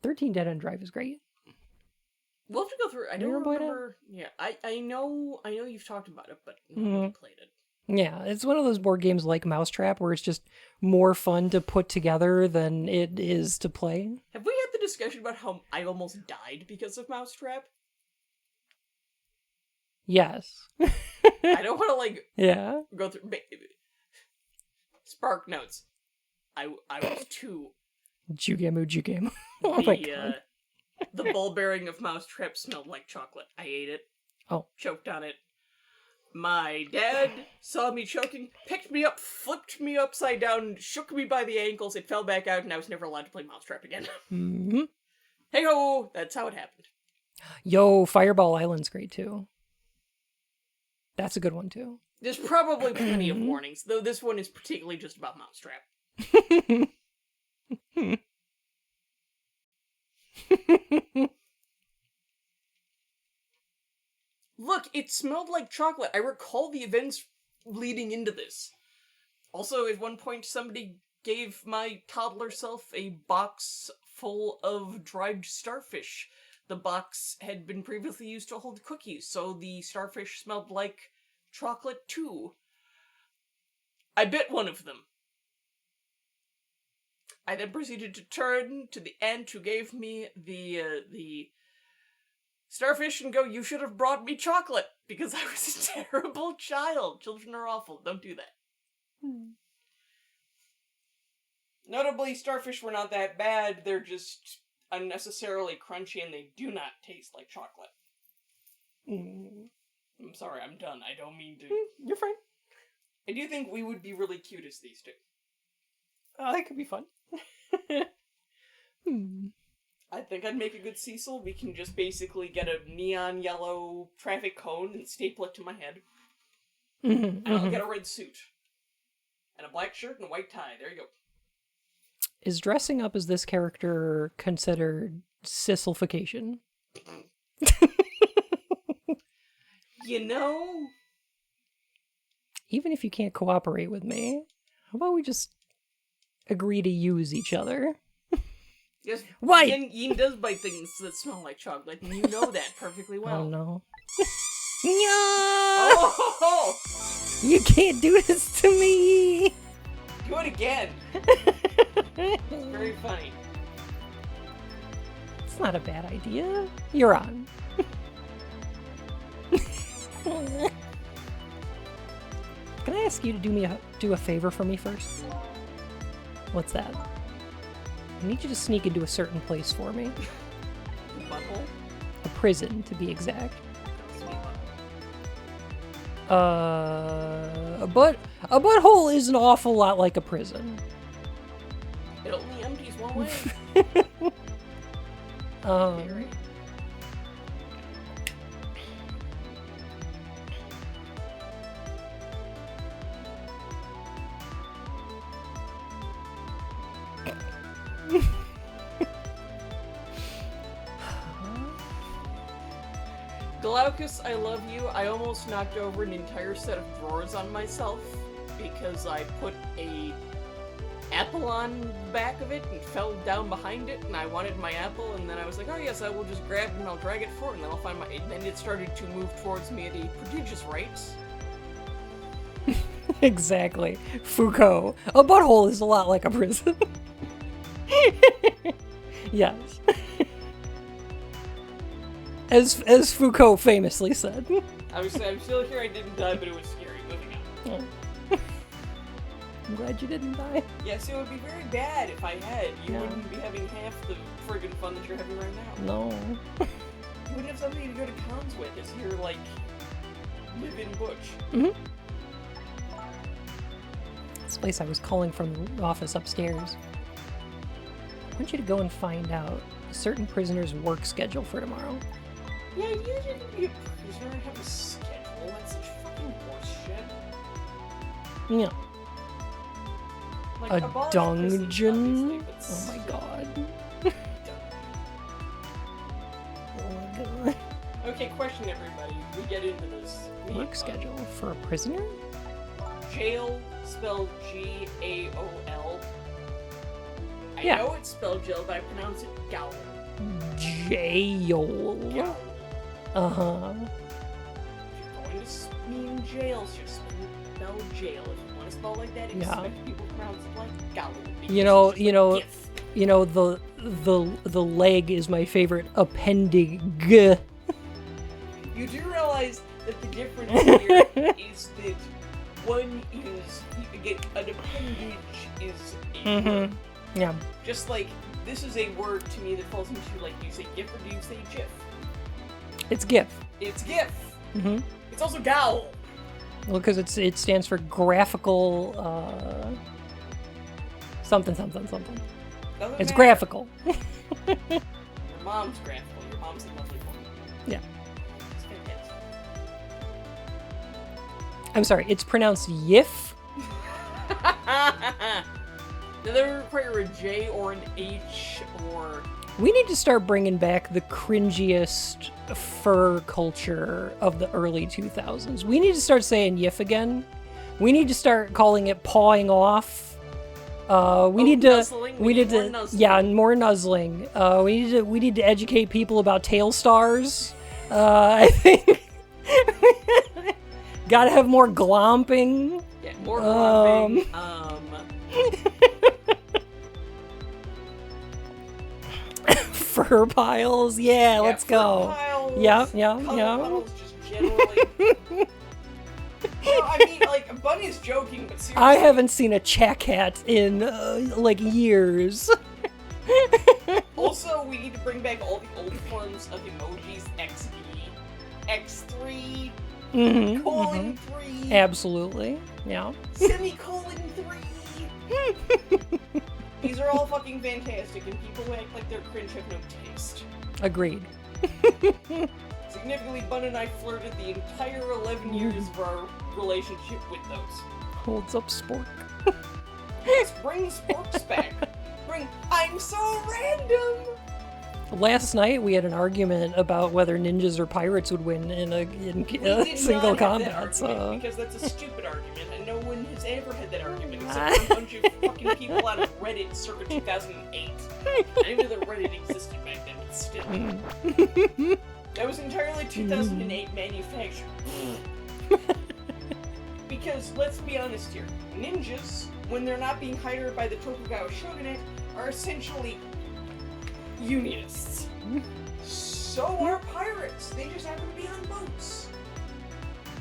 S1: 13 Dead End Drive is great.
S3: We'll have to go through. I don't remember. Yeah, I know you've talked about it, but I haven't played it.
S1: Yeah, it's one of those board games like Mousetrap where it's just more fun to put together than it is to play.
S3: Have we had the discussion about how I almost died because of Mousetrap?
S1: Yes.
S3: I don't want to, like, go through... Spark notes. I was 2.
S1: Jugamu. Oh my god.
S3: The ball bearing of Mousetrap smelled like chocolate. I ate it.
S1: Oh.
S3: Choked on it. My dad saw me choking, picked me up, flipped me upside down, shook me by the ankles, it fell back out, and I was never allowed to play Mousetrap again.
S1: Mm-hmm.
S3: Hey-ho! That's how it happened.
S1: Yo, Fireball Island's great too. That's a good one too.
S3: There's probably plenty of warnings, though this one is particularly just about Mousetrap. Look, it smelled like chocolate. I recall the events leading into this. Also, at one point, somebody gave my toddler self a box full of dried starfish. The box had been previously used to hold cookies, so the starfish smelled like chocolate too. I bit one of them. I then proceeded to turn to the aunt who gave me the starfish and go, "You should have brought me chocolate," because I was a terrible child. Children are awful. Don't do that. Notably, starfish were not that bad. They're just unnecessarily crunchy and they do not taste like chocolate. I'm sorry, I'm done. I don't mean to...
S1: You're fine.
S3: I do think we would be really cute as these two.
S1: That could be fun.
S3: I think I'd make a good Cecil. We can just basically get a neon yellow traffic cone and staple it to my head. And I'll get a red suit. And a black shirt and a white tie. There you go.
S1: Is dressing up as this character considered Sicilification?
S3: You know...
S1: Even if you can't cooperate with me, how about we just agree to use each other?
S3: Yes,
S1: Why?
S3: Yin does bite things that smell like chocolate, and you know that perfectly well.
S1: Oh no. No!
S3: Oh!
S1: You can't do this to me!
S3: Do it again! It's very funny.
S1: It's not a bad idea. You're on. Can I ask you to do a favor for me first? What's that? I need you to sneak into a certain place for me.
S3: Butthole?
S1: A prison, to be exact. A butthole is an awful lot like a prison.
S3: It only empties one way.
S1: Um,
S3: Glaucus, I love you. I almost knocked over an entire set of drawers on myself because I put a apple on the back of it and fell down behind it, and I wanted my apple, and then I was like, oh yes, I will just grab it and I'll drag it forward, and then I'll find my... And then it started to move towards me at a prodigious rate.
S1: Exactly. Foucault. A butthole is a lot like a prison. Yes. As Foucault famously said.
S3: I'm still here, I didn't die, but it was scary. Moving on.
S1: Oh. I'm glad you didn't die.
S3: Yes, it would be very bad if I had. You
S1: Yeah.
S3: wouldn't be having half the friggin' fun that you're having right now.
S1: No.
S3: You wouldn't have somebody to go to cons with as your, like, live-in butch.
S1: Mm-hmm. This place I was calling from the office upstairs. I want you to go and find out a certain prisoner's work schedule for tomorrow.
S3: The idea that you're gonna be a prisoner and have a schedule, that's such fucking horse shit.
S1: Yeah.
S3: Like,
S1: A
S3: abolish prisons,
S1: dungeon?
S3: obviously, but
S1: Oh my
S3: still.
S1: god. Oh my god.
S3: Okay, question everybody. We get into this.
S1: Work schedule for a prisoner?
S3: Jail, spelled G-A-O-L. I
S1: Yeah.
S3: know it's spelled jail, but I pronounce it gowl.
S1: Jail.
S3: Gowl.
S1: Uh-huh.
S3: If you're going to mean jail, just spell jail. If you want to spell like that,
S1: Yeah.
S3: expect people to pronounce it like gowl.
S1: You know,
S3: because it's
S1: you
S3: just
S1: know,
S3: like gif.
S1: You know, the leg is my favorite appendage.
S3: You do realize that the difference here is that one is, again, an appendage is a word.
S1: Mm-hmm. Yeah.
S3: Just like, this is a word to me that falls into, like, do you say gif or do you say gif?
S1: It's GIF.
S3: It's gif.
S1: Mm-hmm.
S3: It's also gowl.
S1: Well, because it stands for graphical, something.
S3: Doesn't
S1: It's
S3: matter.
S1: graphical.
S3: Your mom's graphical. Your mom's a lovely woman.
S1: Yeah.
S3: It's fantastic.
S1: I'm sorry, it's pronounced YIF.
S3: Now, they require a J or an H or...
S1: We need to start bringing back the cringiest fur culture of the early 2000s. We need to start saying YIF again. We need to start calling it pawing off. We need to,
S3: nuzzling? We need more nuzzling.
S1: yeah, more nuzzling. We need to educate people about tail stars. I think gotta have more glomping.
S3: Yeah, more glomping.
S1: Fur piles. Yeah, let's
S3: fur
S1: go.
S3: piles,
S1: Yeah.
S3: cuddle puddles, just generally. No, I mean, like, Bunny's joking, but seriously.
S1: I haven't seen a check hat in like years.
S3: Also, we need to bring back all the old forms of emojis. XD, X3,
S1: Mm-hmm,
S3: colon 3,
S1: absolutely. Yeah.
S3: semicolon 3. These are all fucking fantastic, and people who act like they're cringe have no taste.
S1: Agreed.
S3: Significantly, Bun and I flirted the entire 11 years of our relationship with those.
S1: Holds up spork.
S3: Let's bring sporks back. Bring I'm so random.
S1: Last night we had an argument about whether ninjas or pirates would win in a
S3: We did
S1: single
S3: not have that
S1: combat.
S3: argument,
S1: So
S3: because that's a stupid argument, and no one has ever had that argument except for a bunch of fucking people on Reddit circa 2008. I didn't know that Reddit existed back then, but still. That was entirely 2008 manufactured. Because, let's be honest here, ninjas, when they're not being hired by the Tokugawa shogunate, are essentially unionists. So are pirates. They just happen to be on boats.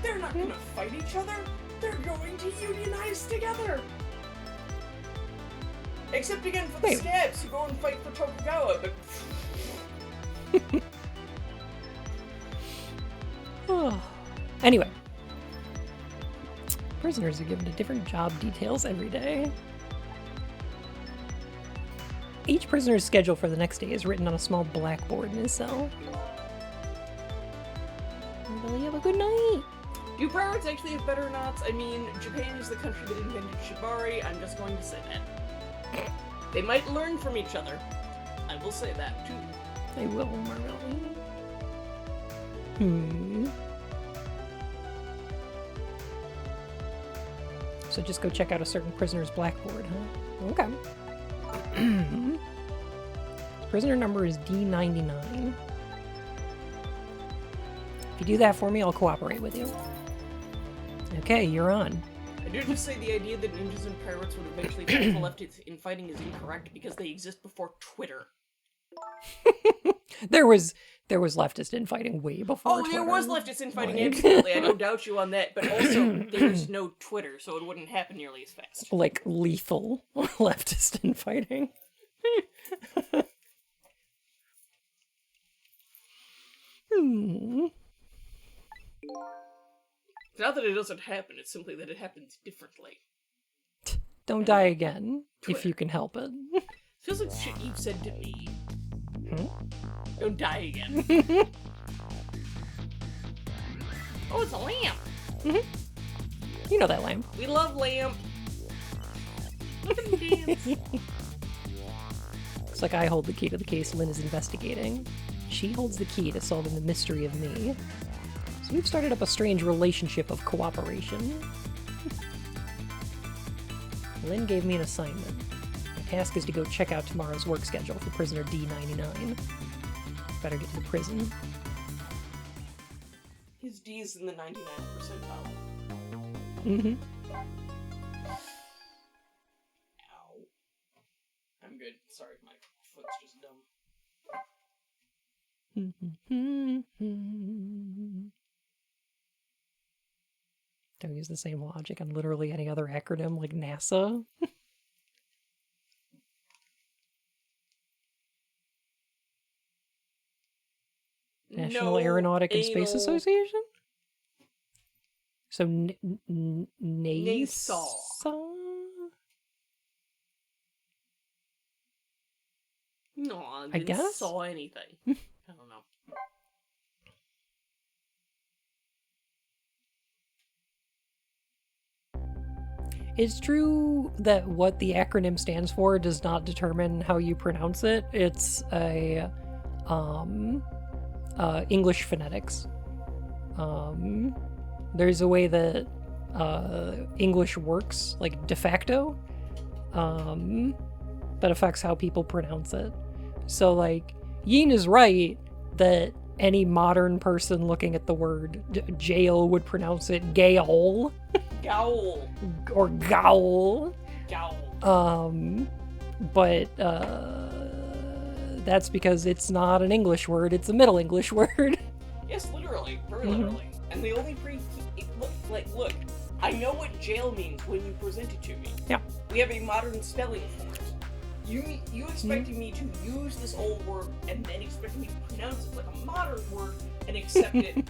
S3: They're not gonna fight each other. They're going to unionize together. Except again for the
S1: Wait.
S3: scabs who go and fight for Tokugawa, but
S1: Anyway. Prisoners are given to different job details every day. Each prisoner's schedule for the next day is written on a small blackboard in his cell. Everybody have a good night.
S3: do pirates actually have better knots? I mean, Japan is the country that invented shibari. I'm just going to say that. They might learn from each other. I will say that too.
S1: They will, Marley. So just go check out a certain prisoner's blackboard, huh? Okay. Prisoner number is D99. If you do that for me, I'll cooperate with you. Okay, you're on.
S3: I do just say the idea that ninjas and pirates would eventually fight the leftists in fighting is incorrect because they exist before Twitter.
S1: There was leftist infighting way before
S3: Oh, there
S1: Twitter.
S3: was leftist infighting,
S1: Like-
S3: absolutely. I don't doubt you on that. But also, there's no Twitter, so it wouldn't happen nearly as fast.
S1: Like lethal leftist infighting.
S3: It's not that it doesn't happen, it's simply that it happens differently.
S1: Don't die again, if you can help it.
S3: Feels like shit you've said to me.
S1: Hmm?
S3: Don't die again. Oh, it's a lamp!
S1: You know that lamp.
S3: We love lamp! Look at him dance!
S1: Looks like I hold the key to the case Lynn is investigating. She holds the key to solving the mystery of me. So we've started up a strange relationship of cooperation. Lynn gave me an assignment. My task is to go check out tomorrow's work schedule for prisoner D99. Better get to the prison.
S3: His D's in the 99th percentile.
S1: Mm-hmm.
S3: Ow. I'm good. Sorry, my foot's just dumb.
S1: Don't use the same logic on literally any other acronym like NASA. National
S3: No
S1: Aeronautic and Space
S3: anal
S1: Association? So,
S3: NASA. No, I didn't
S1: guess?
S3: saw anything. I don't know.
S1: It's true that what the acronym stands for does not determine how you pronounce it. It's a English phonetics. There's a way that English works, like de facto, that affects how people pronounce it. So, like, Yin is right that any modern person looking at the word jail would pronounce it gaol.
S3: Gowl.
S1: Or gowl.
S3: Gowl.
S1: But that's because it's not an English word, it's a Middle English word.
S3: Yes, literally. Very literally. And the only look, I know what jail means when you present it to me.
S1: Yeah.
S3: We have a modern spelling for it. You expecting me to use this old word and then expecting me to pronounce it like a modern word and accept it.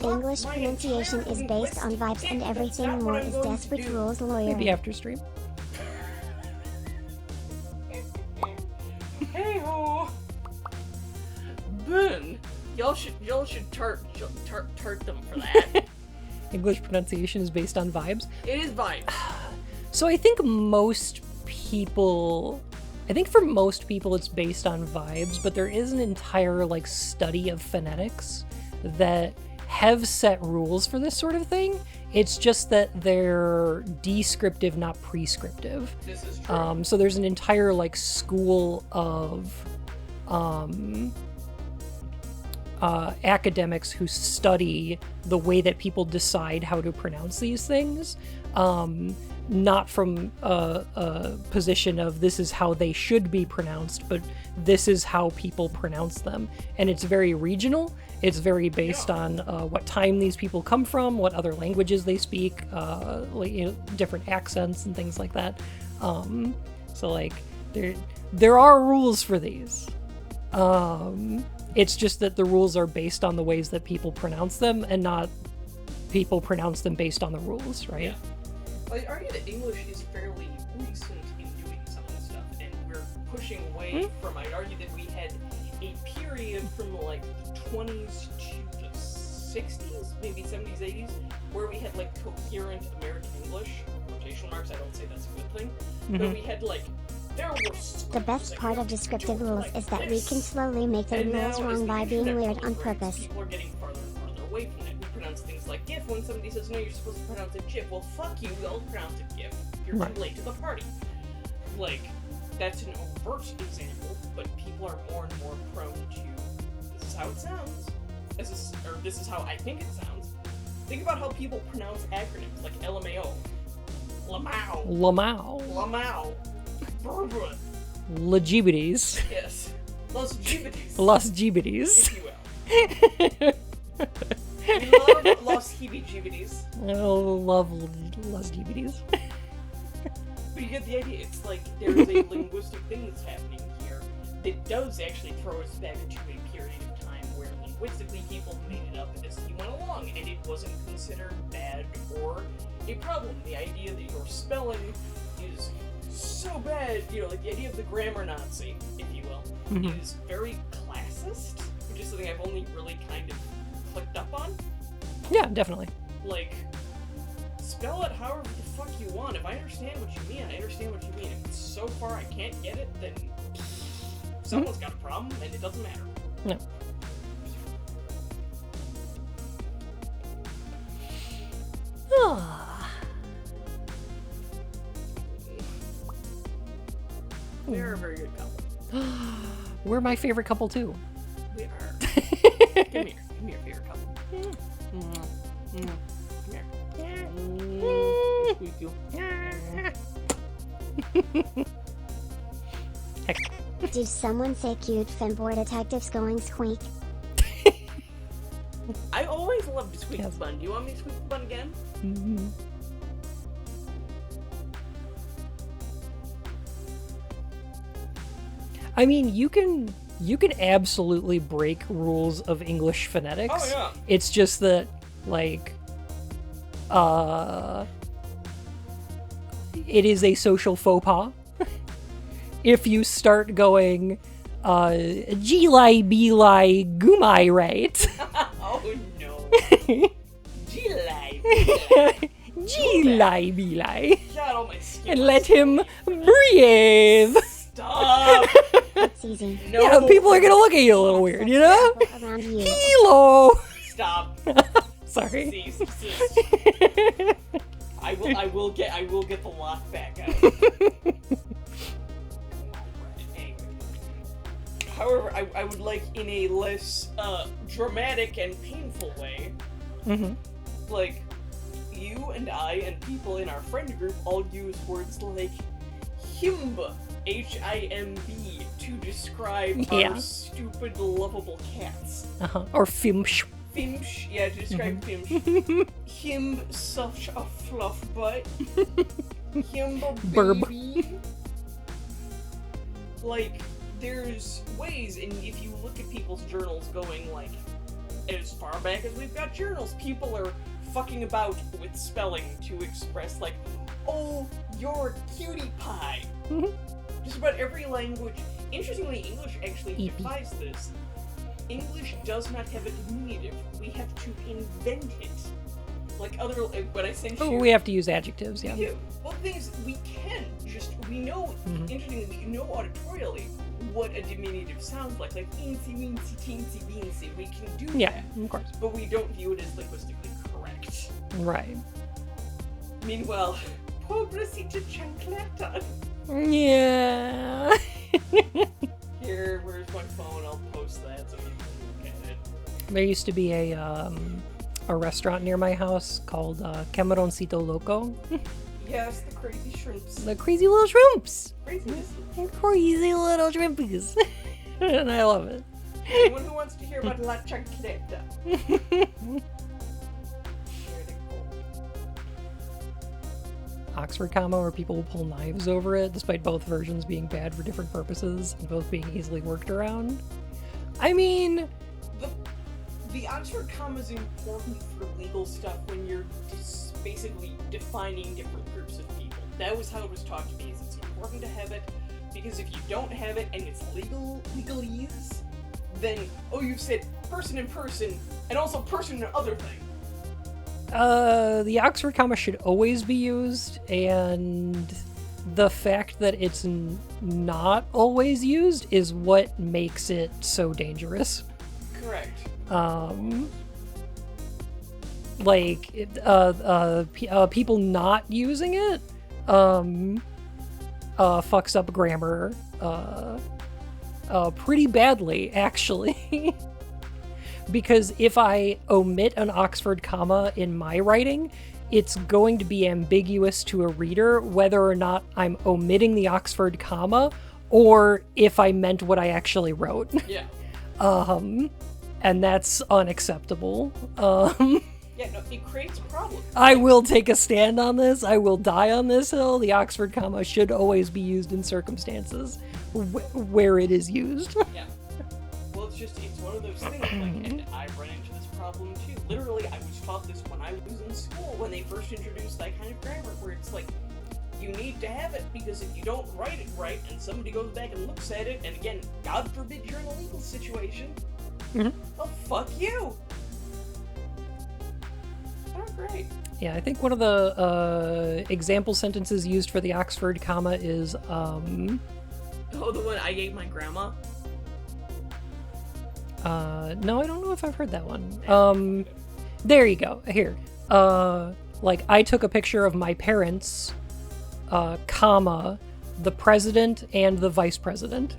S2: English pronunciation is based on vibes and everything more is Desperate Rules lawyer.
S1: Maybe after stream.
S3: Hey ho! Ben, y'all should tart them for that.
S1: English pronunciation is based on vibes.
S3: It is vibes.
S1: So I think most people I think for most people it's based on vibes, but there is an entire like study of phonetics that have set rules for this sort of thing. It's just that they're descriptive, not prescriptive.
S3: This is true.
S1: So there's an entire like school of academics who study the way that people decide how to pronounce these things. Not from a position of this is how they should be pronounced, but this is how people pronounce them. And it's very regional. It's very based on what time these people come from, what other languages they speak, different accents and things like that. So like there are rules for these. It's just that the rules are based on the ways that people pronounce them, and not people pronounce them based on the rules, right?
S3: Yeah. I'd argue that English is fairly recent in doing some of this stuff, and we're pushing away from, I'd argue that we had a period from like the 20s to the 60s, maybe 70s, 80s, where we had like coherent American English, quotation marks, I don't say that's a good thing, but we had like, there were
S2: The best part of descriptive rules is that we can slowly make the rules wrong by being weird on purpose.
S3: People are getting farther and farther away from it. We pronounce things like GIF when somebody says, no, you're supposed to pronounce it GIF. Well, fuck you, we'll pronounce it GIF. You're too late to the party. Like, that's an overt example, but people are more and more prone to, this is how it sounds, or this is how I think it sounds. Think about how people pronounce acronyms, like LMAO. Lamau.
S1: Lamau.
S3: Brr.
S1: Legibities.
S3: Yes. Los Gibities.
S1: Los Gibities.
S3: If you will. We love Los Heebie-Jeebities.
S1: I love Los Gibities.
S3: But you get the idea. It's like there's a linguistic thing that's happening here that does actually throw us back into a period of time where linguistically people made it up as you went along, and it wasn't considered bad or a problem. The idea that your spelling is so bad, you know, like the idea of the grammar Nazi, if you will, is very classist, which is something I've only really kind of clicked up on.
S1: Yeah, definitely.
S3: Like, spell it however the fuck you want. If I understand what you mean, I understand what you mean. If it's so far I can't get it, then someone's got a problem, and it doesn't matter.
S1: No.
S3: They're a very good couple.
S1: We're my favorite couple too.
S3: We are. Come here, favorite couple. Come here. Squeak you.
S2: Did someone say cute Femboy detectives going squeak?
S3: I always loved Squeak the Bun. Do you want me to Squeak the Bun again?
S1: Mm-hmm. I mean, you can absolutely break rules of English phonetics.
S3: Oh, yeah.
S1: It's just that, like, it is a social faux pas. If you start going, G-lie, B-lie, Gumai, right?
S3: Oh, no. G-lie.
S1: G-lie, B-lie.
S3: God, all my skin.
S1: And let him breathe.
S3: Stop.
S2: It's easy.
S3: No.
S1: Yeah, people are gonna look at you a little weird, you know?
S2: Around you.
S1: Kilo.
S3: Stop.
S1: Sorry.
S3: Cease, desist. I will get the lock back out. However, I would like, in a less dramatic and painful way, like, you and I and people in our friend group all use words like himb, H-I-M-B, to describe our stupid, lovable cats.
S1: Or fimsh.
S3: Fimsh, yeah, to describe Fimsh. Him, such a fluff butt. Him, a
S1: Burb.
S3: baby. Like, there's ways, and if you look at people's journals going, like, as far back as we've got journals, people are fucking about with spelling to express, like, oh, you're a cutie pie. Just about every language. Interestingly, English actually defies this. English does not have a diminutive. We have to invent it. Like other, when I say
S1: Oh, we have to use adjectives, yeah.
S3: We do. Well, the thing is, we can just, we know, interestingly, we know auditorially what a diminutive sounds like eensy, weensy, teensy, weensy. We can do that.
S1: Of course.
S3: But we don't view it as linguistically correct.
S1: Right.
S3: Meanwhile, pobrecita chancleta.
S1: Yeah.
S3: Here, where's my phone? I'll post that so you can look at it.
S1: There used to be a restaurant near my house called Camaroncito Loco.
S3: Yes, the crazy shrimps.
S1: The crazy little shrimps.
S3: Craziness.
S1: Crazy little shrimpies. And I love it.
S3: Anyone who wants to hear about La Chancleta. There they go.
S1: Oxford comma, where people will pull knives over it, despite both versions being bad for different purposes and both being easily worked around. I mean...
S3: The Oxford comma is important for legal stuff when you're basically defining different groups of people. That was how it was taught to me, is it's important to have it, because if you don't have it and it's legalese, then, you've said person and person, and also person and other thing.
S1: The Oxford comma should always be used, and the fact that it's not always used is what makes it so dangerous.
S3: Correct.
S1: People not using it, fucks up grammar, pretty badly, actually. Because if I omit an Oxford comma in my writing, it's going to be ambiguous to a reader whether or not I'm omitting the Oxford comma or if I meant what I actually wrote.
S3: Yeah.
S1: And that's unacceptable.
S3: Yeah, no, it creates problems.
S1: I will take a stand on this. I will die on this hill. The Oxford comma should always be used in circumstances where it is used.
S3: Yeah. Well, it's one of those things, and I run into this problem too. Literally, I was taught this when I was in school, when they first introduced that kind of grammar, where it's like, you need to have it, because if you don't write it right, and somebody goes back and looks at it, and again, God forbid you're in a legal situation, well, fuck you! Oh, great.
S1: Yeah, I think one of the example sentences used for the Oxford comma is,
S3: Oh, the one I gave my grandma?
S1: no, I don't know if I've heard that one. There you go. Here. I took a picture of my parents, comma, the president and the vice president.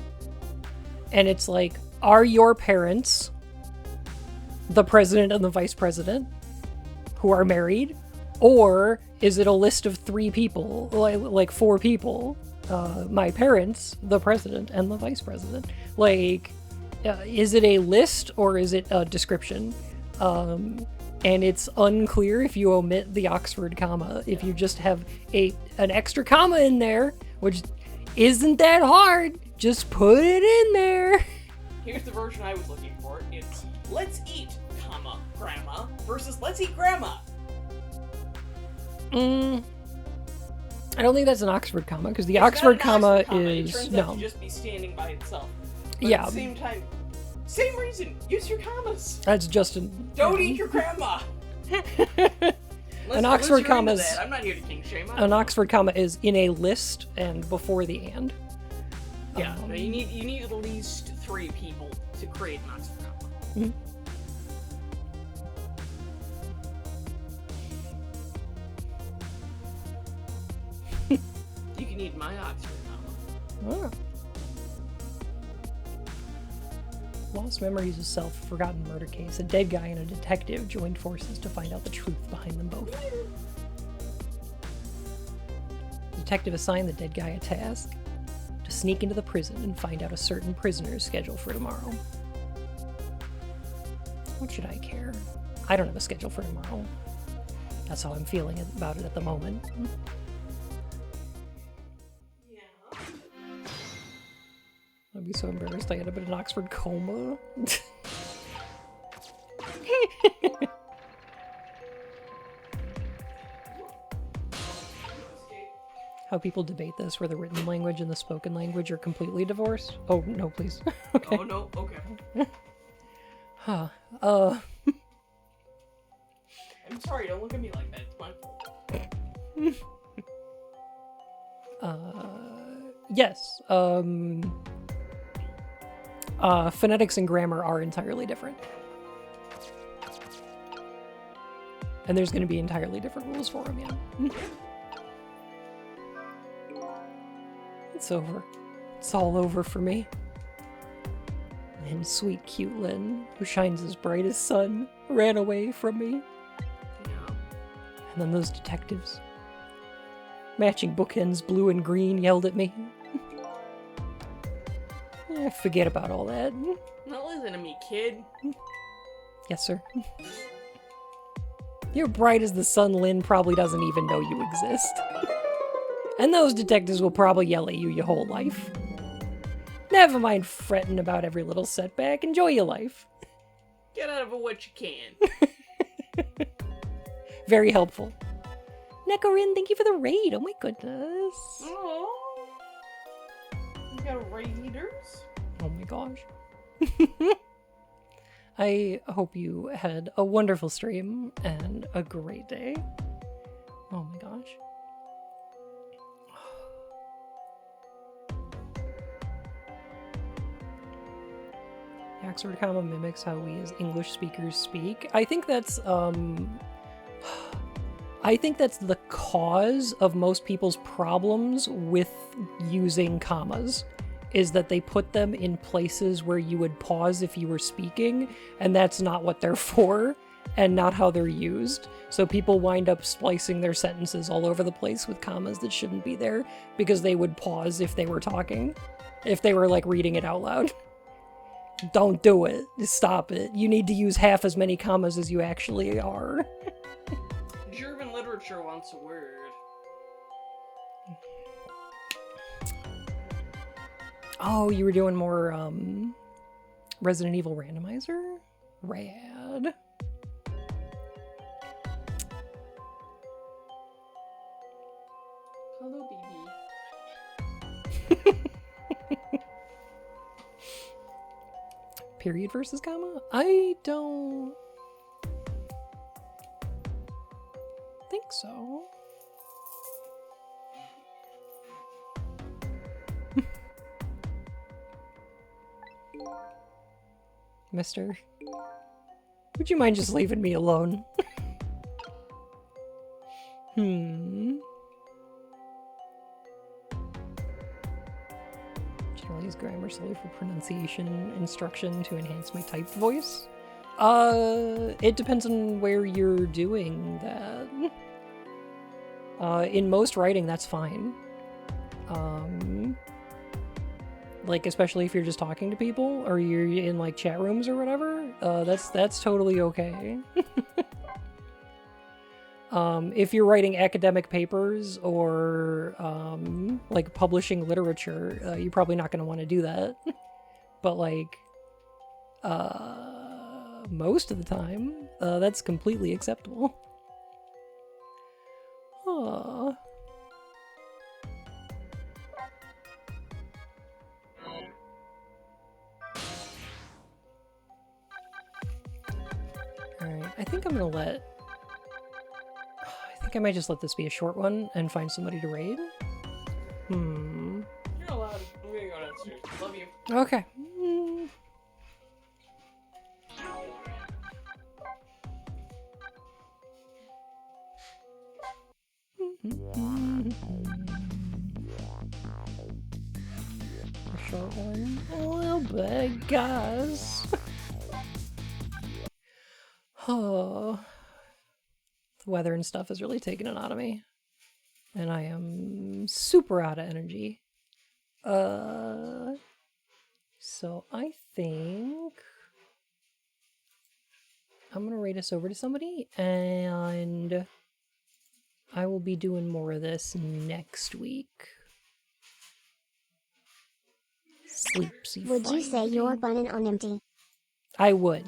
S1: And it's like, are your parents the president and the vice president who are married? Or is it a list of 3 people, like 4 people? My parents, the president, and the vice president. Is it a list or is it a description? And it's unclear if you omit the Oxford comma. If you just have an extra comma in there, which isn't that hard, just put it in there.
S3: Here's the version I was looking for. It's let's eat, comma, grandma, versus let's eat grandma.
S1: I don't think that's an Oxford comma, because the Oxford comma is...
S3: It turns
S1: no.
S3: out to just be standing by itself. But
S1: Yeah.
S3: at the same time, same reason, use your commas.
S1: That's just
S3: Don't eat your grandma.
S1: An Oxford comma is...
S3: I'm not here to king shame.
S1: An Oxford comma is in a list and before the and.
S3: Yeah, no, you need at least 3 people to create an Oxford comma. You can eat my Oxford comma.
S1: Oh. Lost memories of self-forgotten murder case. A dead guy and a detective joined forces to find out the truth behind them both. The detective assigned the dead guy a task: to sneak into the prison and find out a certain prisoner's schedule for tomorrow. What should I care? I don't have a schedule for tomorrow. That's how I'm feeling about it at the moment. I'd be so embarrassed I ended up in an Oxford coma. How people debate this, where the written language and the spoken language are completely divorced. Oh, no, please. Okay.
S3: Oh, no, okay.
S1: Huh.
S3: I'm sorry, don't look at me like that. It's my fault.
S1: Yes. Phonetics and grammar are entirely different. And there's going to be entirely different rules for them, yeah. It's over. It's all over for me. And sweet, cute Lynn, who shines as bright as sun, ran away from me.
S3: Yeah.
S1: And then those detectives, matching bookends, blue and green, yelled at me. Forget about all that.
S3: Now listen to me, kid.
S1: Yes, sir. You're bright as the sun, Lynn probably doesn't even know you exist. And those detectives will probably yell at you your whole life. Never mind fretting about every little setback. Enjoy your life.
S3: Get out of it what you can.
S1: Very helpful. Nekorin, thank you for the raid. Oh my goodness.
S3: Oh. You got raiders?
S1: Oh my gosh. I hope you had a wonderful stream and a great day. Oh my gosh. The Oxford comma mimics how we as English speakers speak. I think that's the cause of most people's problems with using commas, is that they put them in places where you would pause if you were speaking, and that's not what they're for, and not how they're used. So people wind up splicing their sentences all over the place with commas that shouldn't be there, because they would pause if they were talking, if they were like reading it out loud. Don't do it. Stop it. You need to use half as many commas as you actually are.
S3: German literature wants a word.
S1: Oh, you were doing more Resident Evil randomizer? Rad.
S3: Hello, baby.
S1: Period versus comma? I don't think so. Mister, would you mind just leaving me alone? Generally use grammar solely for pronunciation instruction to enhance my typed voice. It depends on where you're doing that. In most writing, that's fine. Like, especially if you're just talking to people, or you're in, like, chat rooms or whatever, that's totally okay. If you're writing academic papers or, like, publishing literature, you're probably not going to want to do that. But, like, most of the time, that's completely acceptable. Aww. Alright, I think I'm gonna I think I might just let this be a short one and find somebody to raid.
S3: You're allowed. I'm gonna go downstairs. Love you.
S1: Okay. A short one. Well, big guys. Oh. The weather and stuff has really taken it out of me. And I am super out of energy. So I think I'm gonna rate us over to somebody, and I will be doing more of this next week. Sleepsy
S2: Would you say
S1: Friday.
S2: you're running on empty?
S1: I would.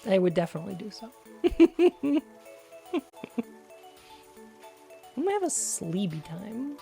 S1: I would definitely do so. I'm gonna have a sleepy time.